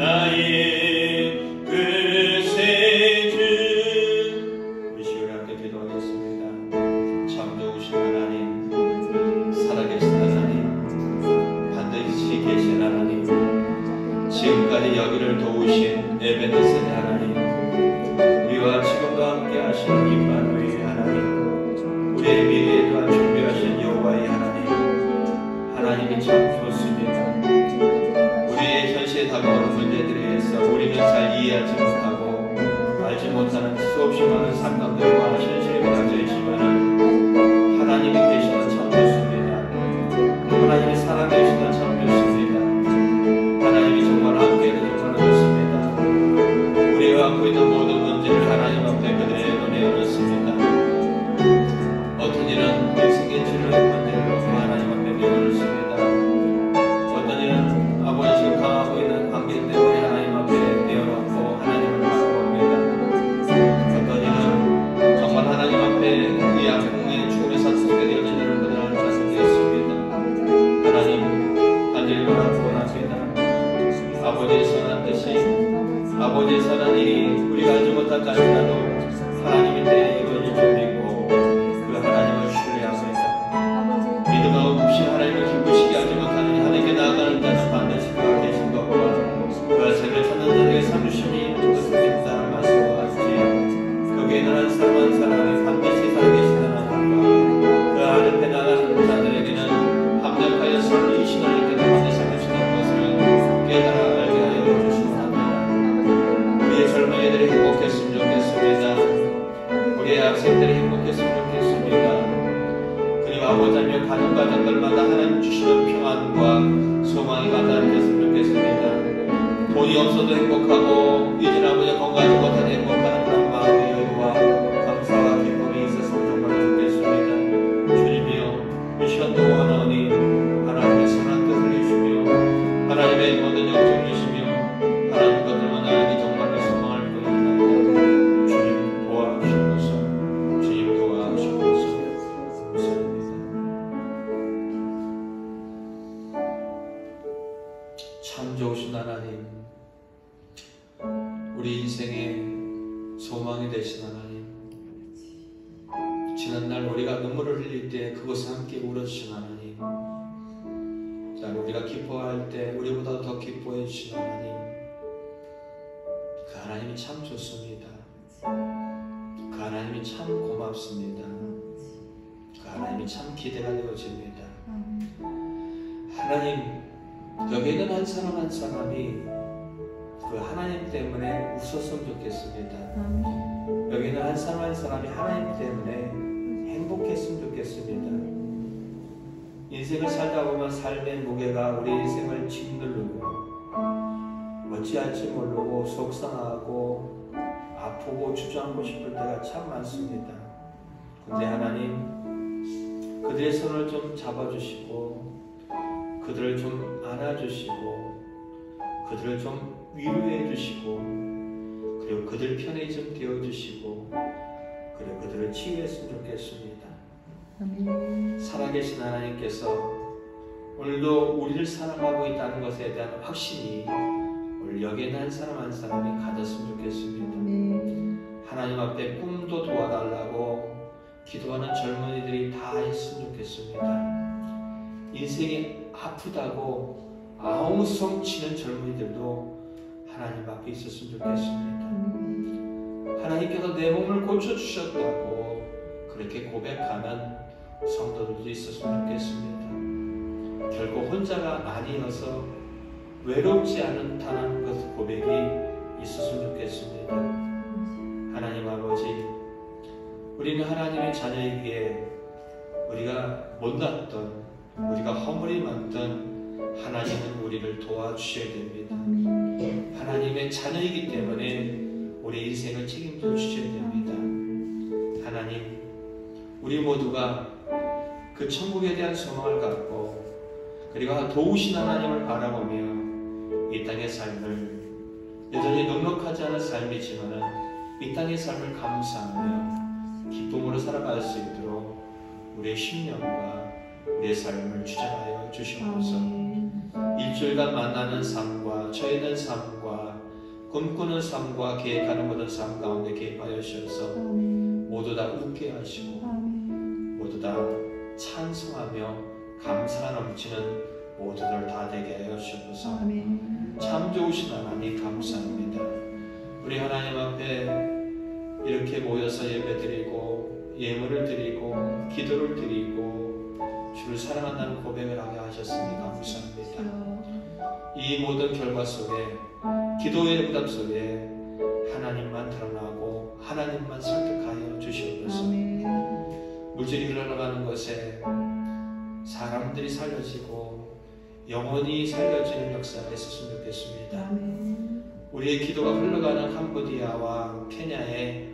나의 끝의 주. 우리 시간에 함께 기도하겠습니다. 참 좋으신 하나님, 살아계신 하나님, 반드시 계신 하나님, 지금까지 여기를 도우신 에베네셀의 하나님, 우리와 지금도 함께 하시는 임마누엘의 하나님, 우리의 미래에 또한 준비하신 여호와의 하나님, 하나님이 참 좋습니다. 우리의 현실에 다가오는 문제들에 대해서 우리는 잘 이해하지 못하고 알지 못하는 수없이 많은 상담들과 현실에 갇혀 있지만 하나님이 계시는 참 좋습니다. 하나님이 살아계시는 참 좋습니다. 하나님이 정말 함께해서 정말 좋습니다. 우리가 갖고 있는 모든 문제를 하나님 앞에 그대로 내어놓습니다. 어떤 일은 인생의 진로의 문제를 놓고 하나님 앞에 내어놓습니다. 어떤 일은 아버지 지금 강하고 있는 관계 때문에 하나님 앞에 내어놓고 하나님을 바라봅니다. 어떤 일은 정말 하나님 앞에 이 악몽의 죽음의 사슬에 되어진 일을 그대로 말씀드렸습니다. 하나님 간절히 원합니다. 아버지의 선한 뜻이, 아버지의 선한 일이 우리가 알지 못한 자리라도 하나님의 때에 이루어질 줄이고 그 하나님을 신뢰합니다. 믿음 없이 하나님을 기쁘시게 하지 못하는 하나님께 나아가는 자는 반드시 그가 계신 것과 그가 세를 찾는 자에게 삼주심이 그것이겠다는 말씀과 같이 거기에는 한 사람 한 사람이 반드시 살아계시는 하나님과 그 앞에 나가는 자들에게는 합력하여 삶을 이신 하나님께서 반드시 살으시는 것을 깨달아 알게 하여 주시기 바랍니다. 우리의 젊은이들이 행복했으면 좋겠습니다. 우리의 학생들이 행복했으면 좋겠습니다. 그리고 아버지며 가정가정들마다 하나님 주시는 평안과 소망이 가득했으면 좋겠습니다. 돈이 없어도 행복하고 이제는 아버지 건강하지 못해도 행복하는 그런 마음의 여유와 감사와 기쁨이 있었으면 정말 좋겠습니다. 주님이여 이 시간 동안하니 하나님의 선한 뜻을 주시며 하나님의 모든 영적이시며 하나님 것들만 알기 정말로 소망할 뿐이나이다. 주님 도와주시옵소서. 주님 도와주시옵소서. 감사합니다. 참 좋으신 하나님, 우리 인생의 소망이 되신 하나님, 지난날 우리가 눈물을 흘릴 때 그곳에 함께 울어주신 하나님, 자, 우리가 기뻐할 때 우리보다 더 기뻐해 주신 하나님, 그 하나님이 참 좋습니다. 그 하나님이 참 고맙습니다. 그 하나님이 참 기대가 되어집니다. 하나님, 여기 있는 한 사람 한 사람이 그 하나님 때문에 웃었으면 좋겠습니다. 여기 있는 한 사람 한 사람이 하나님 때문에 행복했으면 좋겠습니다. 인생을 살다 보면 삶의 무게가 우리 인생을 짓누르고 어찌할지 모르고 속상하고 아프고 주저앉고 싶을 때가 참 많습니다. 근데 하나님, 그들의 손을 좀 잡아주시고 그들을 좀 안아주시고 그들을 좀 위로해 주시고 그리고 그들 편에 좀 되어주시고 그리고 그들을 치유했으면 좋겠습니다. 살아계신 하나님께서 오늘도 우리를 사랑하고 있다는 것에 대한 확신이 오늘 여기에 한 사람 한 사람이 가졌으면 좋겠습니다. 하나님 앞에 꿈도 도와달라고 기도하는 젊은이들이 다 있으면 좋겠습니다. 인생이 아프다고 아웅성 치는 젊은이들도 하나님 앞에 있었으면 좋겠습니다. 하나님께서 내 몸을 고쳐주셨다고 그렇게 고백하는 성도들도 있었으면 좋겠습니다. 결코 혼자가 아니어서 외롭지 않다는 그 고백이 있었으면 좋겠습니다. 하나님 아버지, 우리는 하나님의 자녀이기에 우리가 못났던 우리가 허물이 많던 하나님은 우리를 도와주셔야 됩니다. 하나님의 자녀이기 때문에 우리 인생을 책임져 주셔야 됩니다. 하나님, 우리 모두가 그 천국에 대한 소망을 갖고 그리고 도우신 하나님을 바라보며 이 땅의 삶을 여전히 넉넉하지 않은 삶이지만 이 땅의 삶을 감사하며 기쁨으로 살아갈 수 있도록 우리의 심령과 우리의 삶을 주장하여 주시옵소서. 일주일간 만나는 삶과 처해는 삶과 삶과 꿈꾸는 삶과 계획하는 모든 삶 가운데 개입하여 주셔서 모두 다 웃게 하시고 모두 다 찬송하며 감사가 넘치는 모두들 다 되게 하여 주셔서 참 좋으신 하나님 감사합니다. 우리 하나님 앞에 이렇게 모여서 예배드리고 예물을 드리고 기도를 드리고 주를 사랑한다는 고백을 하게 하셨으니 감사합니다. 이 모든 결과 속에 기도의 응답 속에 하나님만 드러나고 하나님만 설득하여 주시옵소서. 물질이 흘러가는 것에 사람들이 살려지고 영혼이 살려지는 역사가 있었으면 좋겠습니다. 우리의 기도가 흘러가는 캄보디아와 케냐에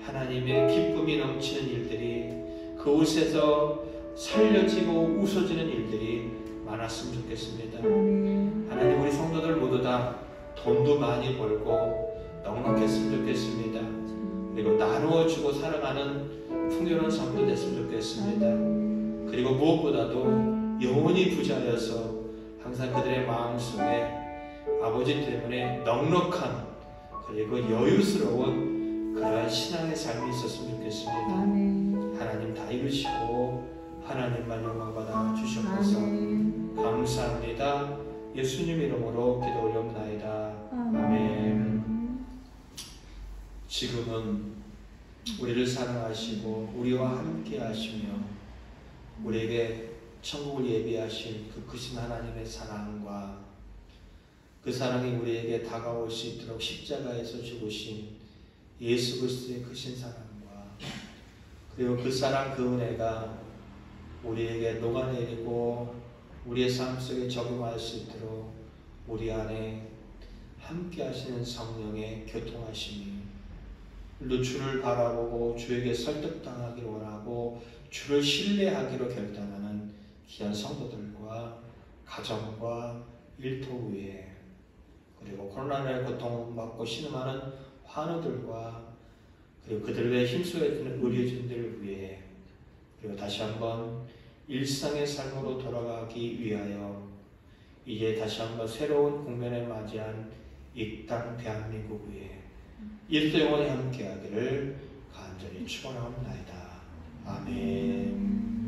하나님의 기쁨이 넘치는 일들이 그곳에서 살려지고 웃어지는 일들이 많았으면 좋겠습니다. 하나님 우리 성도들 모두 다 돈도 많이 벌고 넉넉했으면 좋겠습니다. 그리고 나누어 주고 살아가는 풍요로운 삶도 됐으면 좋겠습니다. 그리고 무엇보다도 영혼이 부자여서 항상 그들의 마음속에 아버지 때문에 넉넉한 그리고 여유스러운 그러한 신앙의 삶이 있었으면 좋겠습니다. 하나님 다 이루시고 하나님만 영광받아 주셨소서. 감사합니다. 예수님 이름으로 기도 올려옵나이다. 아멘. 지금은 우리를 사랑하시고 우리와 함께 하시며 우리에게 천국을 예비하신 그 크신 하나님의 사랑과 그 사랑이 우리에게 다가올 수 있도록 십자가에서 죽으신 예수 그리스도의 크신 사랑과 그리고 그 사랑 그 은혜가 우리에게 녹아내리고 우리의 삶 속에 적용할 수 있도록 우리 안에 함께 하시는 성령의 교통하심이 주를 바라보고 주에게 설득당하기를 원하고 주를 신뢰하기로 결단하는 귀한 성도들과 가정과 일터 위에 그리고 코로나의 고통받고 신음하는 환우들과 그리고 그들의 힘쓰여지는 의료진들을 위해 그리고 다시 한번 일상의 삶으로 돌아가기 위하여 이제 다시 한번 새로운 국면에 맞이한 이 땅 대한민국 위에 일도 영원히 함께하기를 간절히 축원하옵나이다. 아멘.